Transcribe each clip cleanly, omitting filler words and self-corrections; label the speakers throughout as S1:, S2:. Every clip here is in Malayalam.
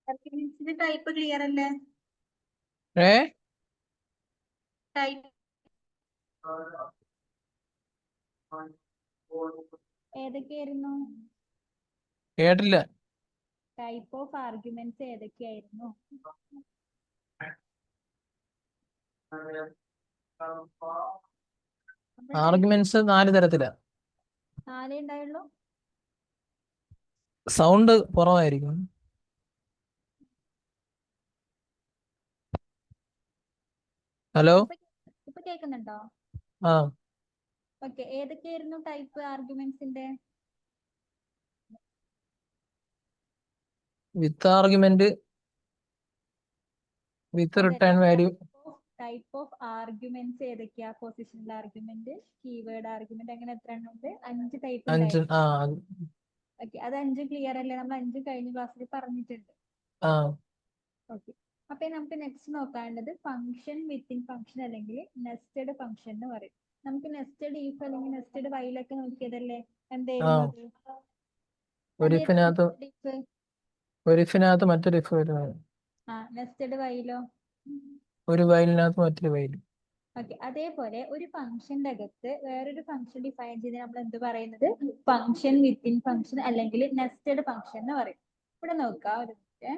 S1: ആർഗ്യുമെന്റ്സിന്റെ ടൈപ്പ് ക്ലിയർ അല്ലേ?
S2: ഏ
S1: ടൈപ്പ് ഏതൊക്കെയായിരുന്നു?
S2: കേട്ടില്ല.
S1: ടൈപ്പ് ഓഫ് ആർഗ്യുമെന്റ്സ് ഏതൊക്കെയായിരുന്നു?
S2: ആർഗ്യുമെന്റ്സ് 4 തരത്തിലാ.
S1: 4 ഉണ്ടായുള്ളൂ.
S2: സൗണ്ട് കുറവായിരിക്കും. ഹലോ.
S1: ഇപ്പൊ കേൾക്കുന്നുണ്ടോ?
S2: ആ.
S1: ഓക്കെ, ഏതൊക്കെയായിരുന്നു ടൈപ്പ് ആർഗ്യുമെന്റ്സിന്റെ?
S2: With argument, with return value.
S1: Type of arguments ഏതൊക്കെയാ? പൊസിഷണൽ ആർഗ്യുമെന്റ്, കീവേഡ് ആർഗ്യുമെന്റ്, അങ്ങനെ എത്ര എണ്ണം ഉണ്ട്? 5 ടൈപ്പ്
S2: 5.
S1: ഉണ്ടായിരുന്നു.
S2: ആ.
S1: ഓക്കെ, അത് 5 ക്ലിയർ അല്ലേ? നമ്മൾ 5 കഴിഞ്ഞ ക്ലാസ്സിൽ പറഞ്ഞിട്ടുണ്ട്.
S2: ആ.
S1: ഓക്കെ, അപ്പൊ നമുക്ക് നെക്സ്റ്റ് നോക്കാനുള്ളത് ഫംഗ്ഷൻ വിത്തിൻ ഫംഗ്ഷൻ അല്ലെങ്കിൽ നെസ്റ്റഡ് ഫംഗ്ഷൻ എന്ന് പറയും. നമുക്ക് നെസ്റ്റഡ് ഈഫ് അല്ലെങ്കിൽ നെസ്റ്റഡ് വൈലൊക്കെ നോക്കിയതല്ലേ? എന്തായിരുന്നു അത്?
S2: ഒരു ഇഫിനകത്ത് മറ്റൊരു ഇഫ് വരുന്നത്.
S1: നെസ്റ്റഡ് വൈലോ?
S2: ഒരു വയലിനകത്ത് മറ്റൊരു വയൽ.
S1: ഓക്കെ, അതേപോലെ ഒരു ഫംഗ്ഷന്റെ അകത്ത് വേറൊരു ഫംഗ്ഷൻ ഡിഫൈൻ ചെയ്ത് നമ്മൾ എന്ത് പറയുന്നത്? ഫംഗ്ഷൻ വിത്തിൻ ഫംഗ്ഷൻ അല്ലെങ്കിൽ നെസ്റ്റഡ് ഫംഗ്ഷൻ എന്ന് പറയും. ഇവിടെ നോക്കാം ഒരു മിനിറ്റ്.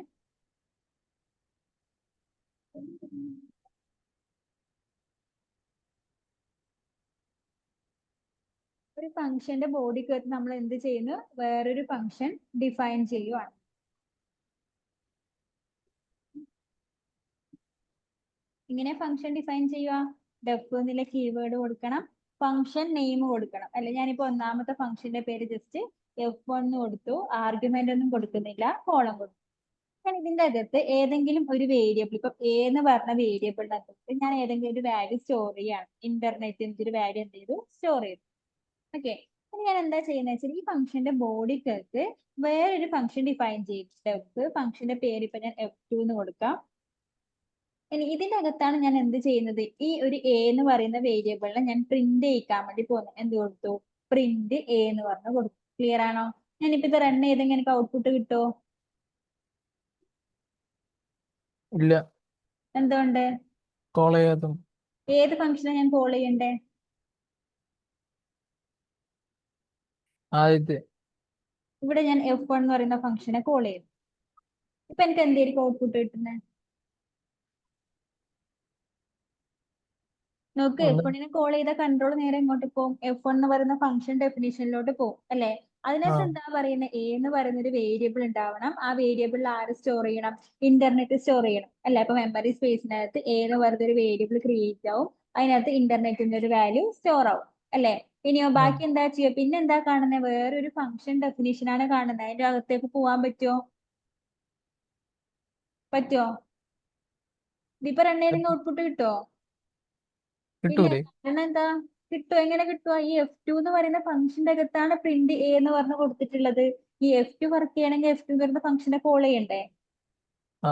S1: ഒരു ഫംഗ്ഷന്റെ ബോഡിക്കകത്ത് നമ്മൾ എന്ത് ചെയ്യുന്നു? വേറൊരു ഫംഗ്ഷൻ ഡിഫൈൻ ചെയ്യുവാണ്. ഇങ്ങനെ ഫംഗ്ഷൻ ഡിഫൈൻ ചെയ്യുക. ഡെഫ് എന്നുള്ള കീവേഡ് കൊടുക്കണം, ഫംഗ്ഷൻ നെയിം കൊടുക്കണം. അല്ലെ, ഞാനിപ്പോ ഒന്നാമത്തെ ഫംഗ്ഷന്റെ പേര് ജസ്റ്റ് F1 കൊടുത്തു, ആർഗ്യുമെന്റ് ഒന്നും കൊടുക്കുന്നില്ല, കോളം കൊടുത്തു. ഞാൻ ഇതിന്റെ അകത്ത് ഏതെങ്കിലും ഒരു വേരിയബിൾ, ഇപ്പൊ എ എന്ന് പറഞ്ഞ വേരിയബിളിന്റെ അകത്ത് ഞാൻ ഏതെങ്കിലും ഒരു വാല്യൂ സ്റ്റോർ ചെയ്യാണ്. ഇന്റർനെറ്റ് ഒരു വാല്യൂ എന്ത് ചെയ്തു? സ്റ്റോർ ചെയ്തു. ഓക്കെ, അപ്പൊ ഞാൻ എന്താ ചെയ്യുന്നത് വെച്ചാൽ ഈ ഫംഗ്ഷന്റെ ബോഡിക്കകത്ത് വേറൊരു ഫംഗ്ഷൻ ഡിഫൈൻ ചെയ്യും. ഡെഫ് ഫംഗ്ഷന്റെ പേര് ഇപ്പൊ ഞാൻ F2 എന്ന് കൊടുക്കാം. ഇനി ഇതിന്റെ അകത്താണ് ഞാൻ എന്ത് ചെയ്യുന്നത്? ഈ ഒരു എ എന്ന് പറയുന്ന വേരിയബിളിനെ ഞാൻ പ്രിന്റ് ചെയ്യിക്കാൻ വേണ്ടി പോകുന്നത്. എന്ത് കൊടുത്തു? പ്രിന്റ് എ എന്ന് പറഞ്ഞു കൊടുത്തു. ക്ലിയർ ആണോ? ഞാനിപ്പോ ഇത് റൺ ചെയ്തെങ്കിൽ എനിക്ക് ഔട്ട്പുട്ട് കിട്ടുമോ?
S2: ഇല്ല.
S1: എന്തുകൊണ്ട്?
S2: കോൾ ചെയ്യാത്ത.
S1: ഏത് ഫംഗ്ഷനാണ് ഞാൻ കോൾ ചെയ്യണ്ടേ?
S2: ആദ്യത്തെ.
S1: ഇവിടെ ഞാൻ F1 എന്ന് പറയുന്ന ഫംഗ്ഷനെ കോൾ ചെയ്തു. ഇപ്പൊ എനിക്ക് എന്തായിരിക്കും ഔട്ട്പുട്ട് കിട്ടുന്നത്? നോക്ക്, F1 കോൾ ചെയ്ത കൺട്രോൾ നേരെ എങ്ങോട്ട് പോകും? F1 എന്ന് പറയുന്ന ഫംഗ്ഷൻ ഡെഫിനിഷനിലോട്ട് പോകും അല്ലെ? അതിനകത്ത് എന്താ പറയുന്നത്? എ എന്ന് പറയുന്ന ഒരു വേരിയബിൾ ഉണ്ടാവണം. ആ വേരിയബിളിൽ ആര് സ്റ്റോർ ചെയ്യണം? ഇന്റർനെറ്റ് സ്റ്റോർ ചെയ്യണം അല്ലെ? അപ്പൊ മെമ്മറി സ്പേസിനകത്ത് എ എന്ന് പറയുന്ന ഒരു വേരിയബിൾ ക്രിയേറ്റ് ആവും. അതിനകത്ത് ഇന്റർനെറ്റിന്റെ ഒരു വാല്യൂ സ്റ്റോർ ആവും അല്ലെ? ഇനിയോ ബാക്കി എന്താ ചെയ്യുക? പിന്നെ എന്താ കാണുന്നത്? വേറൊരു ഫംഗ്ഷൻ ഡെഫിനിഷൻ ആണ് കാണുന്നത്. അതിന്റെ അകത്തേക്ക് പോവാൻ പറ്റുമോ? പറ്റുമോ? ഇതിപ്പോ റൺ ചെയ്തെങ്കിൽ ഔട്ട്പുട്ട് കിട്ടുമോ? ഇല്ല.
S2: കിട്ടൂലേ?
S1: കാരണം എന്താ? കിട്ടുമോ? എങ്ങനെ കിട്ടുക? ഈ F2 എന്ന് പറയുന്ന ഫംഗ്ഷന്റെ അകത്താണ് പ്രിന്റ് എ എന്ന് പറഞ്ഞ് കൊടുത്തിട്ടുള്ളത്. ഈ F2 വർക്ക് ചെയ്യണമെങ്കിൽ F2 വരുന്ന ഫംഗ്ഷനെ കോൾ ചെയ്യണ്ടേ?
S2: ആ.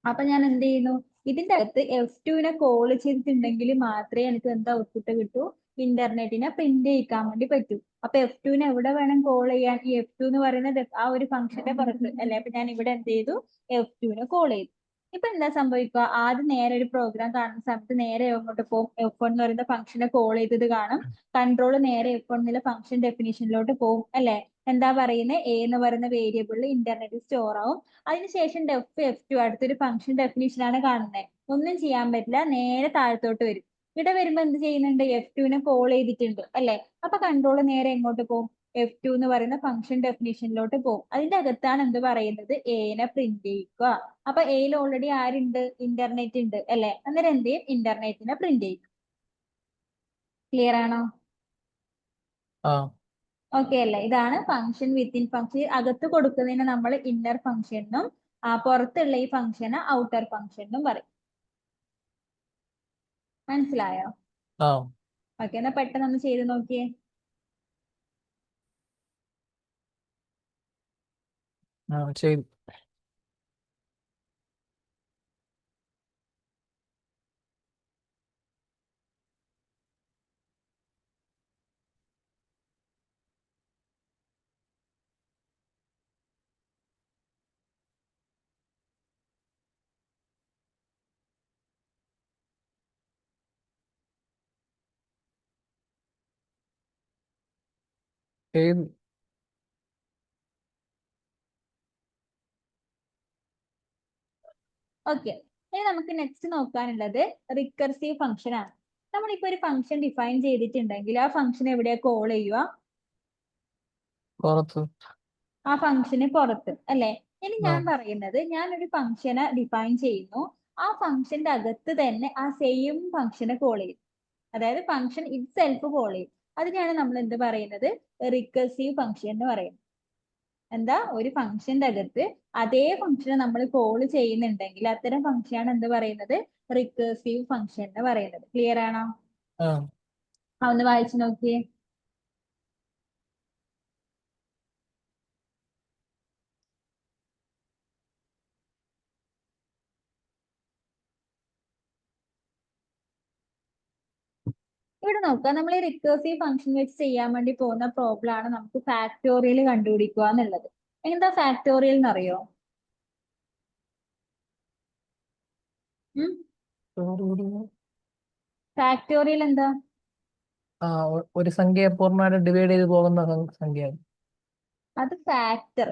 S1: അപ്പൊ ഞാൻ എന്ത് ചെയ്യുന്നു? ഇതിന്റെ അകത്ത് F2 കോൾ ചെയ്തിട്ടുണ്ടെങ്കിൽ മാത്രമേ എനിക്ക് എന്താ ഔട്ട്പുട്ട് കിട്ടൂ? ഇന്റർനെറ്റിനെ പ്രിന്റ് ചെയ്യിക്കാൻ വേണ്ടി പറ്റൂ. അപ്പൊ F2 എവിടെ വേണം കോൾ ചെയ്യാൻ? ഈ F2 എന്ന് പറയുന്നത് ആ ഒരു ഫംഗ്ഷന്റെ പുറത്ത് അല്ലെ? അപ്പൊ ഞാൻ ഇവിടെ എന്ത് ചെയ്തു? F2 കോൾ ചെയ്തു. ഇപ്പൊ എന്താ സംഭവിക്കുക? ആദ്യം നേരെ ഒരു പ്രോഗ്രാം കാണുന്ന സമയത്ത് നേരെ എങ്ങോട്ട് പോകും? F1 എന്ന് പറയുന്ന ഫംഗ്ഷനെ കോൾ ചെയ്തത് കാണും. കൺട്രോൾ നേരെ F1 എന്നുള്ള ഫംഗ്ഷൻ ഡെഫിനിഷനിലോട്ട് പോകും അല്ലെ? എന്താ പറയുന്നത്? എ എന്ന് പറയുന്ന വേരിയബിളിൽ ഇന്റർനെറ്റ് സ്റ്റോർ ആവും. അതിനുശേഷം F2 അടുത്തൊരു ഫംഗ്ഷൻ ഡെഫിനിഷൻ ആണ് കാണുന്നത്. ഒന്നും ചെയ്യാൻ പറ്റില്ല, നേരെ താഴത്തോട്ട് വരും. ഇവിടെ വരുമ്പോ എന്ത് ചെയ്യുന്നുണ്ട്? F2 കോൾ ചെയ്തിട്ടുണ്ട് അല്ലെ? അപ്പൊ കൺട്രോൾ നേരെ എങ്ങോട്ട് പോകും? F2 എന്ന് പറയുന്ന ഫംഗ്ഷൻ ഡെഫിനിഷനിലോട്ട് പോകും. അതിന്റെ അകത്താണ് എന്ത് പറയുന്നത്? എനെ പ്രിന്റ് ചെയ്യിക്കുക. അപ്പൊ എയിൽ ഓൾറെഡി ആരുണ്ട്? ഇന്റർനെറ്റ് ഉണ്ട് അല്ലെ? അന്നേരം എന്ത് ചെയ്യും? ഇന്റർനെറ്റിനെ പ്രിന്റ് ചെയ്യും. ക്ലിയർ ആണോ?
S2: ആ.
S1: ഓക്കെ അല്ലേ? ഇതാണ് ഫംഗ്ഷൻ വിത്തിൻ ഫംഗ്ഷൻ. അകത്ത് കൊടുക്കുന്നതിന് നമ്മൾ ഇന്നർ ഫംഗ്ഷൻ എന്നും പുറത്തുള്ള ഈ ഫംഗ്ഷന് ഔട്ടർ ഫംഗ്ഷൻ എന്നും പറയും. മനസ്സിലായോ?
S2: ആ.
S1: ഓക്കെ, എന്നാ പെട്ടെന്ന് ഒന്ന് ചെയ്ത് നോക്കിയേ.
S2: ചെയ്തു. ചെയ്തു.
S1: ഓക്കെ, ഇനി നമുക്ക് നെക്സ്റ്റ് നോക്കാനുള്ളത് റിക്കർസീവ് ഫംഗ്ഷൻ ആണ്. നമ്മളിപ്പോ ഒരു ഫംഗ്ഷൻ ഡിഫൈൻ ചെയ്തിട്ടുണ്ടെങ്കിൽ ആ ഫംഗ്ഷൻ എവിടെയാ കോൾ ചെയ്യുക?
S2: പുറത്ത്.
S1: ആ ഫംഗ്ഷന് പുറത്ത് അല്ലെ. ഇനി
S2: ആ
S1: ഞാൻ പറയുന്നത്, ഞാനൊരു ഫംഗ്ഷനെ ഡിഫൈൻ ചെയ്യുന്നു, ആ ഫംഗ്ഷന്റെ അകത്ത് തന്നെ ആ സെയിം ഫംഗ്ഷനെ കോൾ ചെയ്യും. അതായത് ഫംഗ്ഷൻ ഇറ്റ് സെൽഫ് കോൾ ചെയ്യും. അതിനെയാണ് നമ്മൾ എന്ത് പറയുന്നത്? റിക്കർസീവ് ഫംഗ്ഷൻ എന്ന് പറയുന്നത്. എന്താ, ഒരു ഫംഗ്ഷന്റെ അകത്ത് അതേ ഫംഗ്ഷനെ നമ്മൾ കോൾ ചെയ്യുന്നുണ്ടെങ്കിൽ അത്തരം ഫംഗ്ഷനാണ് എന്ത് പറയുന്നത്? റിക്കർസീവ് ഫംഗ്ഷൻ എന്ന് പറയുന്നത്. ക്ലിയർ ആണോ?
S2: ആ
S1: ഒന്ന് വായിച്ചു നോക്കിയേ. ഇവിടെ നോക്കുക, നമ്മൾ ഈ റിക്കർസീവ് ഫംഗ്ഷൻ വെച്ച് ചെയ്യാൻ വേണ്ടി പോകുന്ന പ്രോബ്ലം ആണ് നമുക്ക് ഫാക്ടോറിയൽ കണ്ടുപിടിക്കുക എന്നുള്ളത്. എന്താ ഫാക്ടോറിയൽ എന്നറിയോ? ഫാക്ടോറിയൽ എന്താ?
S2: ആ ഒരു സംഖ്യയെ പൂർണ്ണമായിട്ട് ഡിവൈഡ് ചെയ്ത് പോകുന്ന സംഖ്യ.
S1: അത് ഫാക്ടർ.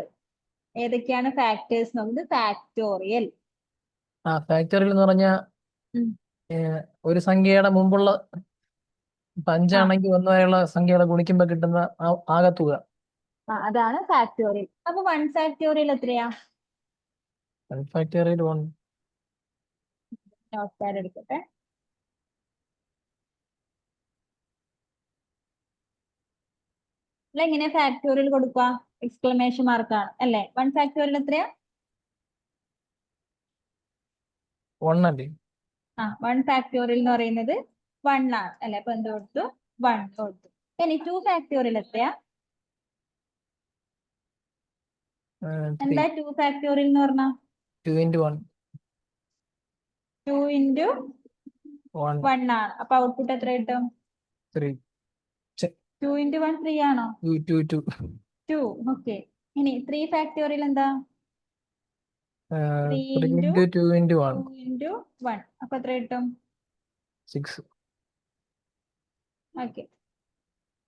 S1: ഏതൊക്കെയാണ് ഫാക്ടേഴ്സ് നോക്കുന്നത്? ഫാക്ടോറിയൽ.
S2: ആ ഫാക്ടറിയിൽ എന്ന് പറഞ്ഞാൽ ഒരു സംഖ്യയുടെ മുമ്പുള്ള ഇപ്പൊ
S1: ആ
S2: 5 ആണെങ്കിൽ 1 വരെയുള്ള സംഖ്യകളെ ഗുണിക്കുമ്പോൾ കിട്ടുന്ന ആകത്തുക.
S1: അതാണ് ഫാക്ടോറിയൽ. അപ്പൊ 1 ഫാക്ടോറിയൽ എത്രയാ?
S2: ഫാക്ടറിയിൽ 1.
S1: നോട്ട് പാഡ് എടുക്കട്ടെ. അല്ല, എങ്ങനെയാ ഫാക്ടോറിയൽ കൊടുക്കുക? എക്സ്ക്ലമേഷൻ മാർക്കാണ് അല്ലെ. 1 ഫാക്ടോറിയൽ എത്രയാ?
S2: 1 അല്ലേ?
S1: 1 ഫാക്ടോറിയൽ എന്ന് പറയുന്നത് 1 ആണ് അല്ലെ. അപ്പൊ എന്ത് കൊടുത്തു? 1 കൊടുത്തു. ഇനി 2 ഫാക്ടോറിയൽ എത്രയാ?
S2: 3.
S1: എന്താ 2 ഫാക്ടോറിയൽ എന്ന് പറഞ്ഞാ?
S2: 2 into 1.
S1: 2 into
S2: 1
S1: 1 ആണ്. അപ്പൊ ഔട്ട്പുട്ട് എത്ര കിട്ടും?
S2: 3.
S1: 2 into 1 3 ആണോ?
S2: 2 2
S1: 2. ഓക്കെ. ഇനി 3 ഫാക്ടോറിയൽ എന്താ? 3
S2: 3
S1: into
S2: into 2 into 1.
S1: 2 into 1. അപ്പൊ എത്ര കിട്ടും?
S2: 6.
S1: ഓക്കെ,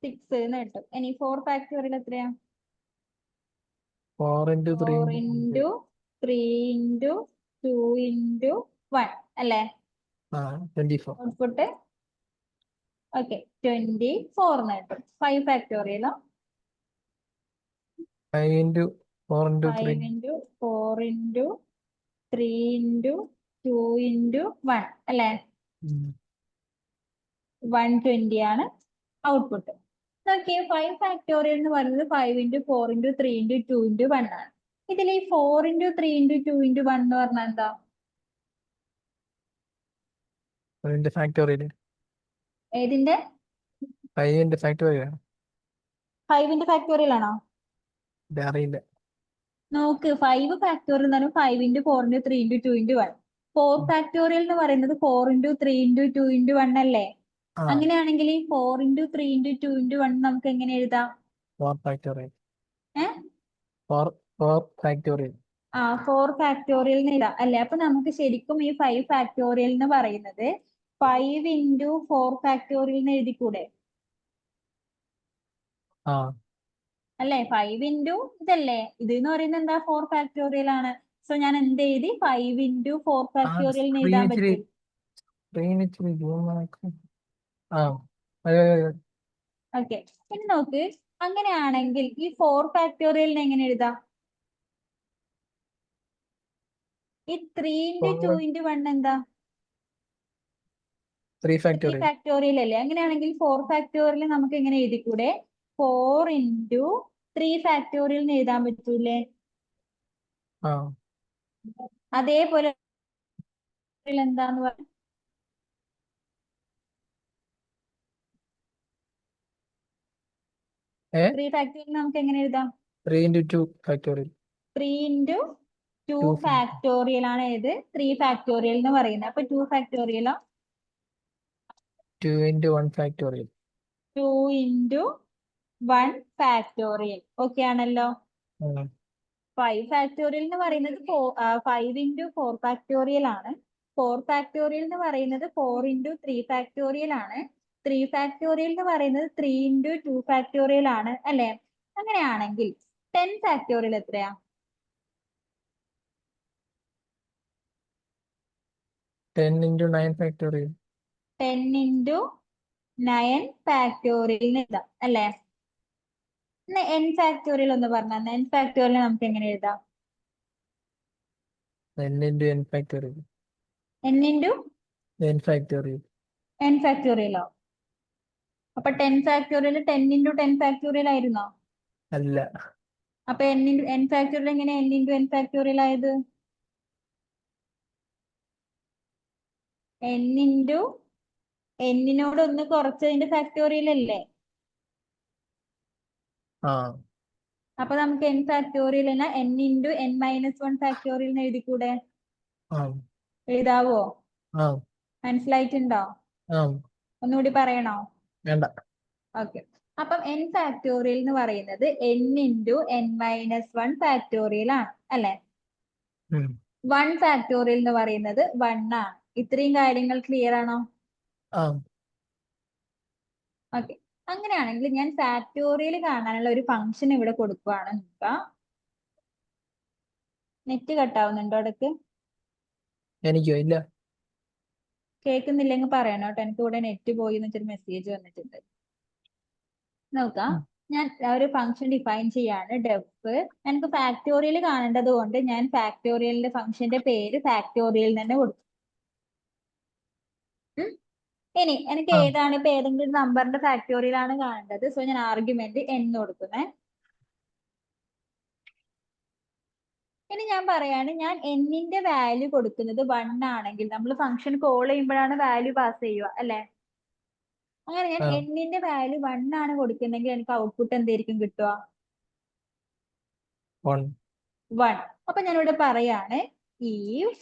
S1: 6 എന്ന് കിട്ടും. ഇനി 4 ഫാക്ടോറിയൽ എത്രയാ?
S2: 4 into 3
S1: 4 into 3 into 2 into 1 അല്ലേ.
S2: 24.
S1: ഔട്ട്പുട്ട് ഓക്കെ 24 എന്ന് കിട്ടും. 5 ഫാക്ടോറിയലോ?
S2: 5 into 4 into 3.
S1: 5 into 4 into 3 into 2 into 1 അല്ലേ. 120 ആണ് ഔട്ട്പുട്ട്. നോക്കിയേ, 5 ഫാക്ടോറിയൽ എന്ന് പറയുന്നത് 5 into 4 into 3 into 2 into 1 ആണ്. ഇതിൽ ഈ 4 into 3 into 2 into 1 എന്ന് പറഞ്ഞാൽ എന്താ?
S2: അതിന്റെ ഫാക്ടോറിയൽ.
S1: ഏതിന്റെ?
S2: 5 ഫാക്ടോറിയൽ
S1: 5 ഫാക്ടോറിയൽ ആണോ?
S2: അറിയില്ല.
S1: നോക്ക്, 5 ഫാക്ടോറിയൽ എന്ന് പറഞ്ഞാൽ 5 into 4 into 3 into 2 into 1. 4 factorial എന്ന് പറയുന്നത് 4 into 3 into 2 into 1 അല്ലേ.
S2: ആ
S1: അങ്ങനെയാണെങ്കിൽ 4 into 3 into 2 into 1 നമുക്ക് എങ്ങനെ എഴുതാം?
S2: 4 ഫാക്ടോറിയൽ.
S1: ഏ
S2: 4 ഫാക്ടോറിയൽ.
S1: 4 ഫാക്ടോറിയൽ എന്ന് എഴുതാം അല്ലെ. അപ്പൊ നമുക്ക് ശരിക്കും ഈ 5 ഫാക്ടോറിയൽ എന്ന് പറയുന്നത് 5 into 4 ഫാക്ടോറിയൽ എന്ന് എഴുതിക്കൂടെ?
S2: ആ
S1: അല്ലെ. 5 into ഇതല്ലേ, ഇത് എന്ന് പറയുന്നത് എന്താ? 4 ഫാക്ടോറിയൽ ആണ്. സോ ഞാൻ എന്ത് എഴുതി? 5 into 4 ഫാക്ടോറിയൽ എന്ന് എഴുതാൻ പറ്റും.
S2: സ്ക്രീൻ ഇച്ചിരി zoom ആക്കി. ആ അതെ, അതെ, അതെ.
S1: ഓക്കെ, ഇനി നോക്ക്, അങ്ങനെയാണെങ്കിൽ ഈ 4 ഫാക്ടോറിയലിനെ എങ്ങനെ എഴുതാം? ഈ 3 into 2 into 1 എന്താ?
S2: 3
S1: 3
S2: ഫാക്ടോറിയൽ.
S1: ഫാക്ടോറിയൽ അല്ലേ. അങ്ങനെയാണെങ്കിൽ 4 ഫാക്ടോറിയൽ നമുക്ക് എങ്ങനെ എഴുതിക്കൂടെ? 4 into 3 ഫാക്ടോറിയൽ എന്ന് എഴുതാൻ പറ്റൂലേ?
S2: ആ
S1: അതേപോലെ എന്താന്ന് പറഞ്ഞ 3 ഫാക്ടോറിയൽ നമുക്ക് എങ്ങനെ എഴുതാം?
S2: 3 into 2 ഫാക്ടോറിയൽ.
S1: 3 into 2
S2: 2
S1: ഫാക്ടോറിയൽ ആണ് ഏത്? 3 ഫാക്ടോറിയൽ എന്ന് പറയുന്നത്. അപ്പൊ 2 ഫാക്ടോറിയലോ?
S2: 2 into 1 factorial.
S1: 2 into 1 factorial. Okay ആണല്ലോ. 5 ഫാക്ടോറിയൽ എന്ന് പറയുന്നത് 5 into 4 ഫാക്ടോറിയൽ ആണ്. 4 ഫാക്ടോറിയൽ എന്ന് പറയുന്നത് 4 into 3 ഫാക്ടോറിയൽ ആണ്. 3 ഫാക്ടോറിയൽ എന്ന് പറയുന്നത് 3 into 2 ഫാക്ടോറിയൽ ആണ് അല്ലെ. അങ്ങനെയാണെങ്കിൽ 10 ഫാക്ടോറിയൽ എത്രയാ?
S2: 10 into 9 factorial.
S1: 10 into 9 ഫാക്ടോറിയൽ എഴുതാം അല്ലേ? n ഫാക്ടോറിയൽ ഒന്ന് പറഞ്ഞാൽ n ഫാക്ടോറിയൽ നമുക്ക് എങ്ങനെ എഴുതാം?
S2: N into n factorial.
S1: n into
S2: n factorial.
S1: n ഫാക്ടോറിയലോ? അപ്പൊ 10 ഫാക്ടോറിയൽ 10 into 10 ഫാക്ടോറിയൽ ആയിരുന്നോ?
S2: അല്ല.
S1: അപ്പൊ n ഫാക്ടോറിയൽ എങ്ങനെ n into n ഫാക്ടോറിയൽ ആയത്? n into n-നോട് ഒന്ന് കുറച്ചതിന്റെ ഫാക്ടോറിയൽ അല്ലേ?
S2: ആ
S1: അപ്പൊ നമുക്ക് n factorial n into n minus 1 factorial എന്ന് എഴുതിക്കൂടെ?
S2: ആ
S1: എഴുതാവോ?
S2: ആ
S1: മനസ്സിലായിട്ടുണ്ടോ?
S2: ആ
S1: ഒന്നുകൂടി പറയണോ?
S2: വേണ്ട.
S1: ഓക്കെ. അപ്പം n ഫാക്ടോറിയൽ എന്ന് പറയുന്നത് n into n minus 1 factorial ആണ് അല്ലെ? 1 ഫാക്ടോറിയൽ എന്ന് പറയുന്നത് 1 ആണ്. ഇത്രയും കാര്യങ്ങൾ ക്ലിയർ ആണോ?
S2: ആ
S1: ഓക്കെ. അങ്ങനെയാണെങ്കിൽ ഞാൻ ഫാക്ടോറിയൽ കാണാനുള്ള ഒരു ഫംഗ്ഷൻ ഇവിടെ കൊടുക്കുവാണ്. നോക്കാം. നെറ്റ് കട്ടാവുന്നുണ്ടോ ഇടക്ക്?
S2: എനിക്കോ? ഇല്ല.
S1: കേൾക്കുന്നില്ലെങ്കിൽ പറയണം കേട്ടോ. എനിക്ക് ഇവിടെ നെറ്റ് പോയി എന്ന് വെച്ചൊരു മെസ്സേജ് വന്നിട്ടുണ്ട്. നോക്കാം. ഞാൻ ഒരു ഫംഗ്ഷൻ ഡിഫൈൻ ചെയ്യാണ് ഡെഫ്. എനിക്ക് ഫാക്ടോറിയൽ കാണേണ്ടത് കൊണ്ട് ഞാൻ ഫാക്ടോറിയലിന്റെ ഫംഗ്ഷന്റെ പേര് ഫാക്ടോറിയൽ തന്നെ കൊടുക്കും. ഇനി എനിക്ക്
S2: ആ
S1: ഏതാണ് ഇപ്പൊ ഏതെങ്കിലും നമ്പറിന്റെ ഫാക്ടോറിയൽ ആണ് കാണേണ്ടത്. സോ ഞാൻ ആർഗ്യുമെന്റ് n കൊടുക്കുന്നേ. ഇനി ഞാൻ പറയാണ് ഞാൻ n-ന്റെ വാല്യൂ കൊടുക്കുന്നത് 1 ആണെങ്കിൽ നമ്മൾ ഫംഗ്ഷൻ കോൾ ചെയ്യുമ്പോഴാണ് വാല്യൂ പാസ് ചെയ്യുക അല്ലെ? അങ്ങനെ ഞാൻ
S2: ആ
S1: n-ന്റെ വാല്യൂ 1 ആണ് കൊടുക്കുന്നെങ്കിൽ എനിക്ക് ഔട്ട്പുട്ട് എന്തായിരിക്കും കിട്ടുക?
S2: 1.
S1: 1. അപ്പൊ ഞാനിവിടെ പറയാണ് if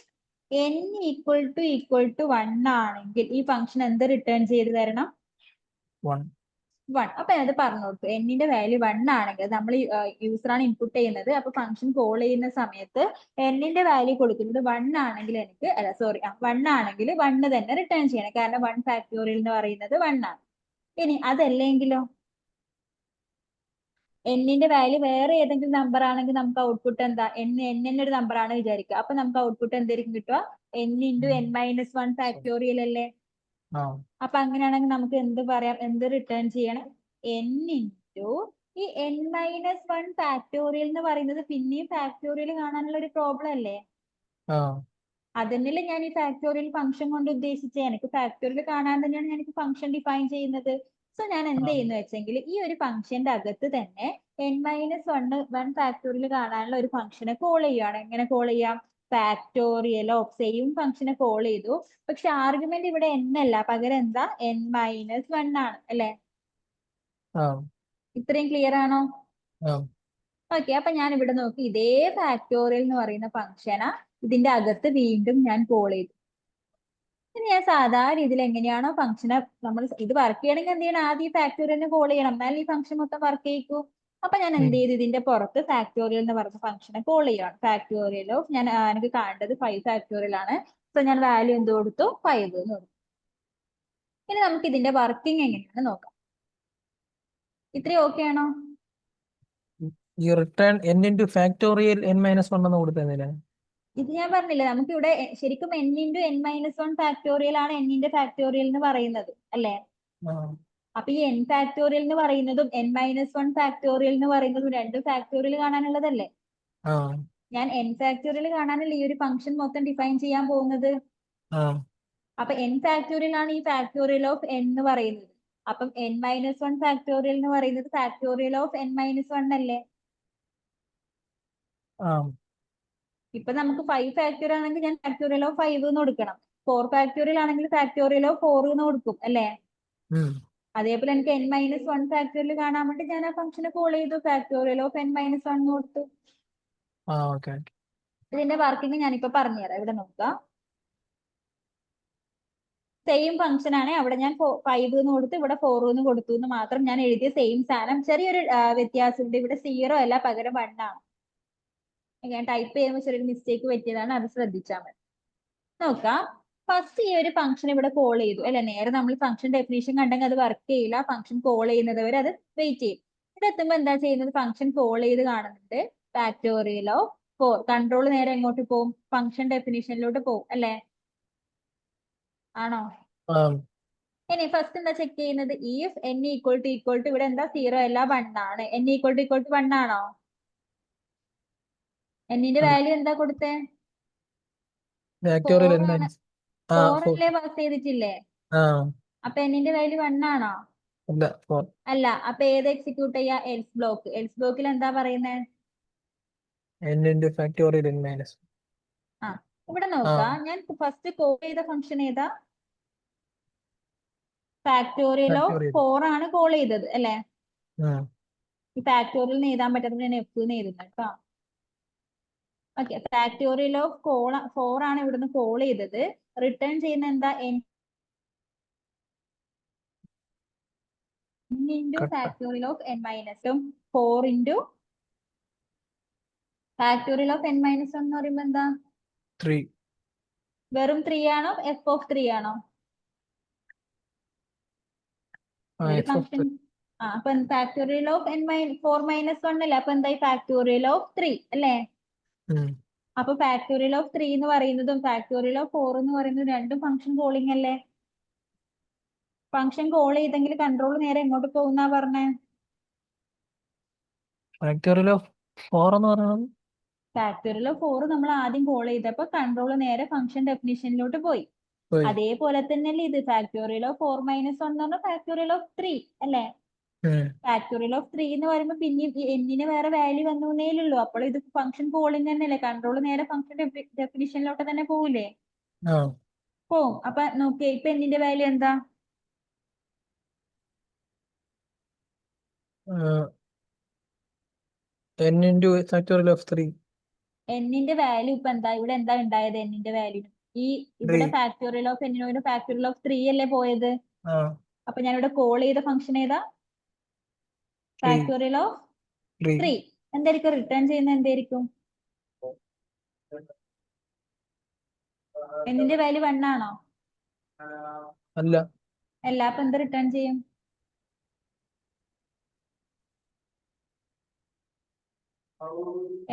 S1: n equal to 1 ആണെങ്കിൽ ഈ ഫംഗ്ഷൻ എന്ത് റിട്ടേൺ ചെയ്ത് തരണം?
S2: 1.
S1: 1. അപ്പൊ അത് പറഞ്ഞു കൊടുത്തു. n-ന്റെ വാല്യൂ 1 ആണെങ്കിൽ നമ്മൾ യൂസറാണ് ഇൻപുട്ട് ചെയ്യുന്നത്. അപ്പൊ ഫംഗ്ഷൻ കോൾ ചെയ്യുന്ന സമയത്ത് n-ന്റെ വാല്യൂ കൊടുക്കുന്നത് 1 ആണെങ്കിൽ എനിക്ക് അല്ല സോറി 1 ആണെങ്കിൽ 1 തന്നെ റിട്ടേൺ ചെയ്യണം. കാരണം 1 ഫാക്ടോറിയൽ എന്ന് പറയുന്നത് 1 ആണ്. ഇനി അതല്ലെങ്കിലോ n-ന്റെ വാല്യൂ വേറെ ഏതെങ്കിലും നമ്പർ ആണെങ്കിൽ നമുക്ക് ഔട്ട്പുട്ട് എന്താ? n ഒരു നമ്പർ ആണ് വിചാരിക്കുക. അപ്പൊ നമുക്ക് ഔട്ട്പുട്ട് എന്തായിരിക്കും കിട്ടുക? n into n minus 1 factorial അല്ലേ?
S2: ആ
S1: അപ്പൊ അങ്ങനെയാണെങ്കിൽ നമുക്ക് എന്ത് പറയാം? എന്ത് റിട്ടേൺ ചെയ്യണം? n into ഈ n minus 1 ഫാക്ടോറിയൽ എന്ന് പറയുന്നത് പിന്നെയും ഫാക്ടോറിയൽ കാണാനുള്ള ഒരു പ്രോബ്ലം അല്ലേ?
S2: ആ
S1: അതന്നെയല്ലേ ഞാൻ ഈ ഫാക്ടോറിയൽ ഫംഗ്ഷൻ കൊണ്ട് ഉദ്ദേശിച്ചത്. എനിക്ക് ഫാക്ടോറിയൽ കാണാൻ തന്നെയാണ് ഞാൻ ഫംഗ്ഷൻ ഡിഫൈൻ ചെയ്യുന്നത്. സോ ഞാൻ എന്ത് ചെയ്യുന്നു വെച്ചെങ്കിൽ ഈ ഒരു ഫംഗ്ഷന്റെ അകത്ത് തന്നെ n minus 1 ഫാക്ടോറിയൽ കാണാനുള്ള ഒരു ഫംഗ്ഷനെ കോൾ ചെയ്യുകയാണ്. എങ്ങനെ കോൾ ചെയ്യാം? ഫാക്ടോറിയൽ ഓഫ് സെയിം ഫംഗ്ഷനെ കോൾ ചെയ്തു. പക്ഷെ ആർഗ്യുമെന്റ് ഇവിടെ n അല്ല, പകരം എന്താ? n minus 1 ആണ് അല്ലെ?
S2: ആ
S1: ഇത്രയും ക്ലിയർ ആണോ?
S2: ആ
S1: ഓക്കെ. അപ്പൊ ഞാൻ ഇവിടെ നോക്കി ഇതേ ഫാക്ടോറിയൽ എന്ന് പറയുന്ന ഫംഗ്ഷനാ ഇതിന്റെ അകത്ത് വീണ്ടും ഞാൻ കോൾ ചെയ്തു. ഇനി ഞാൻ സാധാരണ രീതിയിൽ എങ്ങനെയാണോ ഫംഗ്ഷനെ നമ്മൾ ഇത് വർക്ക് ചെയ്യണമെങ്കിൽ എന്ത് ചെയ്യണം? ആദ്യം ഈ ഫാക്ടോറിയലിനെ കോൾ ചെയ്യണം, എന്നാൽ ഈ ഫംഗ്ഷൻ മൊത്തം വർക്ക് ചെയ്യിക്കൂ. അപ്പൊ ഞാൻ എന്ത് ചെയ്തു? ഇതിന്റെ പുറത്ത് ഫാക്ടോറിയൽ എന്ന് പറഞ്ഞ ഫംഗ്ഷനെ കോൾ ചെയ്യണം. ഫാക്ടോറിയൽ ഓഫ് ഞാൻ എനിക്ക് കാണേണ്ടത് 5 ഫാക്ടോറിയൽ ആണ്. സോ ഞാൻ വാല്യൂ എന്ത് കൊടുത്തു? 5 എന്ന് കൊടുത്തു. ഇനി നമുക്ക് ഇതിന്റെ വർക്കിംഗ് എങ്ങനെയാണ് നോക്കാം. ഇത്രയും ഓക്കെ ആണോ?
S2: ഈ return n into factorial n minus 1 എന്ന് കൊടുത്തതില്ല.
S1: ഇത് ഞാൻ പറഞ്ഞില്ലേ, നമുക്ക് ഇവിടെ ശരിക്കും n into n minus 1 factorial ആണ് n-ന്റെ ഫാക്ടോറിയൽ എന്ന് പറയുന്നത് അല്ലേ? അപ്പൊ ഈ n ഫാക്ടോറിയൽ എന്ന് പറയുന്നതും n minus 1 ഫാക്ടോറിയൽ എന്ന് പറയുന്നതും രണ്ടും ഫാക്ടോറിയൽ കാണാനുള്ളതല്ലേ? ഞാൻ n ഫാക്ടോറിയൽ കാണാനല്ലേ ഈ ഒരു ഫംഗ്ഷൻ മൊത്തം ഡിഫൈൻ ചെയ്യാൻ പോകുന്നത്. അപ്പൊ n ഫാക്ടോറിയൽ ആണ് ഈ ഫാക്ടോറിയൽ ഓഫ് n എന്ന് പറയുന്നത്. അപ്പം n minus 1 ഫാക്ടോറിയൽ എന്ന് പറയുന്നത് ഫാക്ടോറിയൽ ഓഫ് n minus 1 അല്ലേ? ഇപ്പൊ നമുക്ക് 5 ഫാക്ടോറിയൽ ആണെങ്കിൽ ഞാൻ ഫാക്ടോറിയൽ ഓഫ് 5 എന്ന് കൊടുക്കണം. 4 ഫാക്ടോറിയൽ ആണെങ്കിൽ ഫാക്ടോറിയൽ ഓഫ് 4 എന്ന് കൊടുക്കും അല്ലേ? അതേപോലെ എനിക്ക് n minus 1 ഫാക്ടോറിയൽ കാണാൻ വേണ്ടി ഞാൻ ആ ഫംഗ്ഷനെ കോൾ ചെയ്തു, ഫാക്ടോറിയൽ ഓഫ് n minus 1 എന്ന് കൊടുത്തു. ഇതിന്റെ വർക്കിംഗ് ഞാനിപ്പോ പറഞ്ഞുതരാം. ഇവിടെ നോക്കാം. സെയിം ഫംഗ്ഷൻ ആണ്. അവിടെ ഞാൻ 5 എന്ന് കൊടുത്തു, ഇവിടെ 4 എന്ന് കൊടുത്തു എന്ന് മാത്രം. ഞാൻ എഴുതിയ സെയിം സാധനം. ചെറിയൊരു വ്യത്യാസമുണ്ട്. ഇവിടെ 0 അല്ല, പകരം 1 ആണ്. ഞാൻ ടൈപ്പ് ചെയ്യുമ്പോൾ ചെറിയൊരു മിസ്റ്റേക്ക് പറ്റിയതാണ്, അത് ശ്രദ്ധിച്ചാൽ മതി. നോക്കാം. ഫസ്റ്റ് ഈ ഒരു ഫംഗ്ഷൻ ഇവിടെ കോൾ ചെയ്തു അല്ലെ? നേരെ നമ്മൾ ഫംഗ്ഷൻ ഡെഫിനേഷൻ കണ്ടെങ്കിൽ അത് വർക്ക് ചെയ്യില്ല. ഫംഗ്ഷൻ കോൾ ചെയ്യുന്നത് വരെ അത് വെയിറ്റ് ചെയ്യും. ഇവിടെ എത്തുമ്പോ എന്താ ചെയ്യുന്നത്? ഫംഗ്ഷൻ കോൾ ചെയ്ത് കാണുന്നുണ്ട്. Factorial of 4. കൺട്രോൾ നേരെ എങ്ങോട്ട് പോകും? ഫംഗ്ഷൻ ഡെഫിനിഷനിലോട്ട് പോകും അല്ലേ? ആണോ?
S2: ആ
S1: ഇനി ഫസ്റ്റ് എന്താ ചെക്ക് ചെയ്യുന്നത്? ഇഫ് n ഈക്വൽ ടു ഇവിടെ എന്താ 0 അല്ല 1 ആണ്. n ഈക്വൽ ടു 1 ആണോ? n ന്റെ വാല്യൂ എന്താ കൊടുത്തേ?
S2: ഫാക്ടോറിയൽ
S1: 4
S2: n
S1: ആണ്.
S2: മൈനസ് ആ
S1: 4
S2: 4
S1: അല്ലേ പാസ് ചെയ്തിട്ടില്ലേ?
S2: ആ
S1: അപ്പൊ n ന്റെ വാല്യൂ 1 ആണോ?
S2: അല്ല 4
S1: അല്ല. അപ്പൊ ഏത് എക്സിക്യൂട്ട് ചെയ്യാ? Else block. എൽസ് ബ്ലോക്കിൽ എന്താ പറയുന്നത്?
S2: n into factorial n minus
S1: ആ ഇവിടെ
S2: ആ
S1: നോക്കാം. ഞാൻ ഫസ്റ്റ് കോൾ ചെയ്ത ഫംഗ്ഷൻ ഏതാ? ഫാക്ടോറിയൽ ഓഫ്
S2: ഫാക്ടോറിയൽ
S1: 4 ആണ് കോൾ ചെയ്തത് അല്ലെ?
S2: ആ
S1: ഈ ഫാക്ടോറിയൽ എഴുതാൻ പറ്റാത്ത ഞാൻ എഫ് എഴുതുന്നത് കേട്ടോ. ഓക്കെ, ഫാക്ടോറിയൽ ഓഫ് 4 ആണ് ഇവിടുന്ന് കോൾ ചെയ്തത്. റിട്ടേൺ ചെയ്യുന്ന എന്താ? n ഇൻറ്റു
S2: കട്ട
S1: factorial of n മൈനസും 4 into factorial of n minus എന്ന് പറയുമ്പോ എന്താ?
S2: 3
S1: വെറും 3 ആണോ? എഫ് ഓഫ് 3 ആണോ?
S2: ആ
S1: ഒരു
S2: എഫ് ഓഫ്
S1: ഫംഗ്ഷൻ. അപ്പൊ ഫാക്ടോറിയൽ ഓഫ് ഫോർ മൈനസ് 1 അല്ലേ? അപ്പൊ എന്തായി? ഫാക്ടോറിയൽ ഓഫ് 3 അല്ലേ? അപ്പൊ ഫാക്ടോറിയൽ ഓഫ് 3 എന്ന് പറയുന്നതും ഫാക്ടോറിയൽ ഓഫ് 4 എന്ന് പറയുന്നതും രണ്ടും ഫംഗ്ഷൻ കോളിംഗ് അല്ലേ? ഫംഗ്ഷൻ കോൾ ചെയ്തെങ്കിൽ കൺട്രോൾ നേരെ എങ്ങോട്ട് പോകുന്നാ പറഞ്ഞേ?
S2: ഫാക്ടോറിയൽ ഓഫ് 4 എന്ന് പറയുന്നത്
S1: ഫാക്ടോറിയൽ ഓഫ് 4 നമ്മൾ ആദ്യം കോൾ ചെയ്തപ്പോ കൺട്രോൾ നേരെ ഫംഗ്ഷൻ ഡെഫിനിഷനിലോട്ട് പോയി.
S2: പോയി
S1: അതേപോലെ തന്നെയല്ലേ ഇത്? ഫാക്ടോറിയൽ ഓഫ് 4 മൈനസ് 1 എന്ന് പറഞ്ഞാൽ ഫാക്ടോറിയൽ ഓഫ് 3 അല്ലേ? ഫാക്ടോറിയൽ ഓഫ് 3 എന്ന് പറയുമ്പോൾ പിന്നെ എന്നിന് വേറെ വാല്യൂ വന്നേ ഉള്ളൂ. അപ്പോൾ ഇത് ഫംഗ്ഷൻ കോളിംഗ് തന്നെയല്ലേ? കൺട്രോൾ നേരെ ഫംഗ്ഷൻ ഡെഫിനിഷനിലോട്ട് തന്നെ പോവില്ലേ?
S2: ആ
S1: പോവും. അപ്പൊ നോക്കിയേ, ഇപ്പൊ എന്നിന്റെ വാല്യൂ എന്താ?
S2: n into ഫാക്ടോറിയൽ ഓഫ് 3
S1: എന്നിന്റെ വാല്യൂ ഇപ്പൊ എന്താ? ഇവിടെ എന്താ ഉണ്ടായത്? എന്നിന്റെ വാല്യൂ ഈ ഇവിടെ
S2: 3
S1: ഫാക്ടോറിയൽ ഓഫ് എന്നിനോട് ഫാക്ടോറിയൽ ഓഫ് 3 അല്ലേ പോയത്?
S2: ആ
S1: അപ്പൊ ഞാൻ ഇവിടെ കോൾ ചെയ്ത ഫംഗ്ഷൻ ഏതാ?
S2: 3
S1: ഫാക്ടോറിയൽ ഓഫ്
S2: 3
S1: 3. എന്തായിരിക്കും റിട്ടേൺ ചെയ്യുന്നത്? എന്തായിരിക്കും? എന്നിന്റെ വാല്യൂ 1 ആണോ?
S2: അല്ല
S1: അല്ല. അപ്പൊ എന്ത് റിട്ടേൺ ചെയ്യും?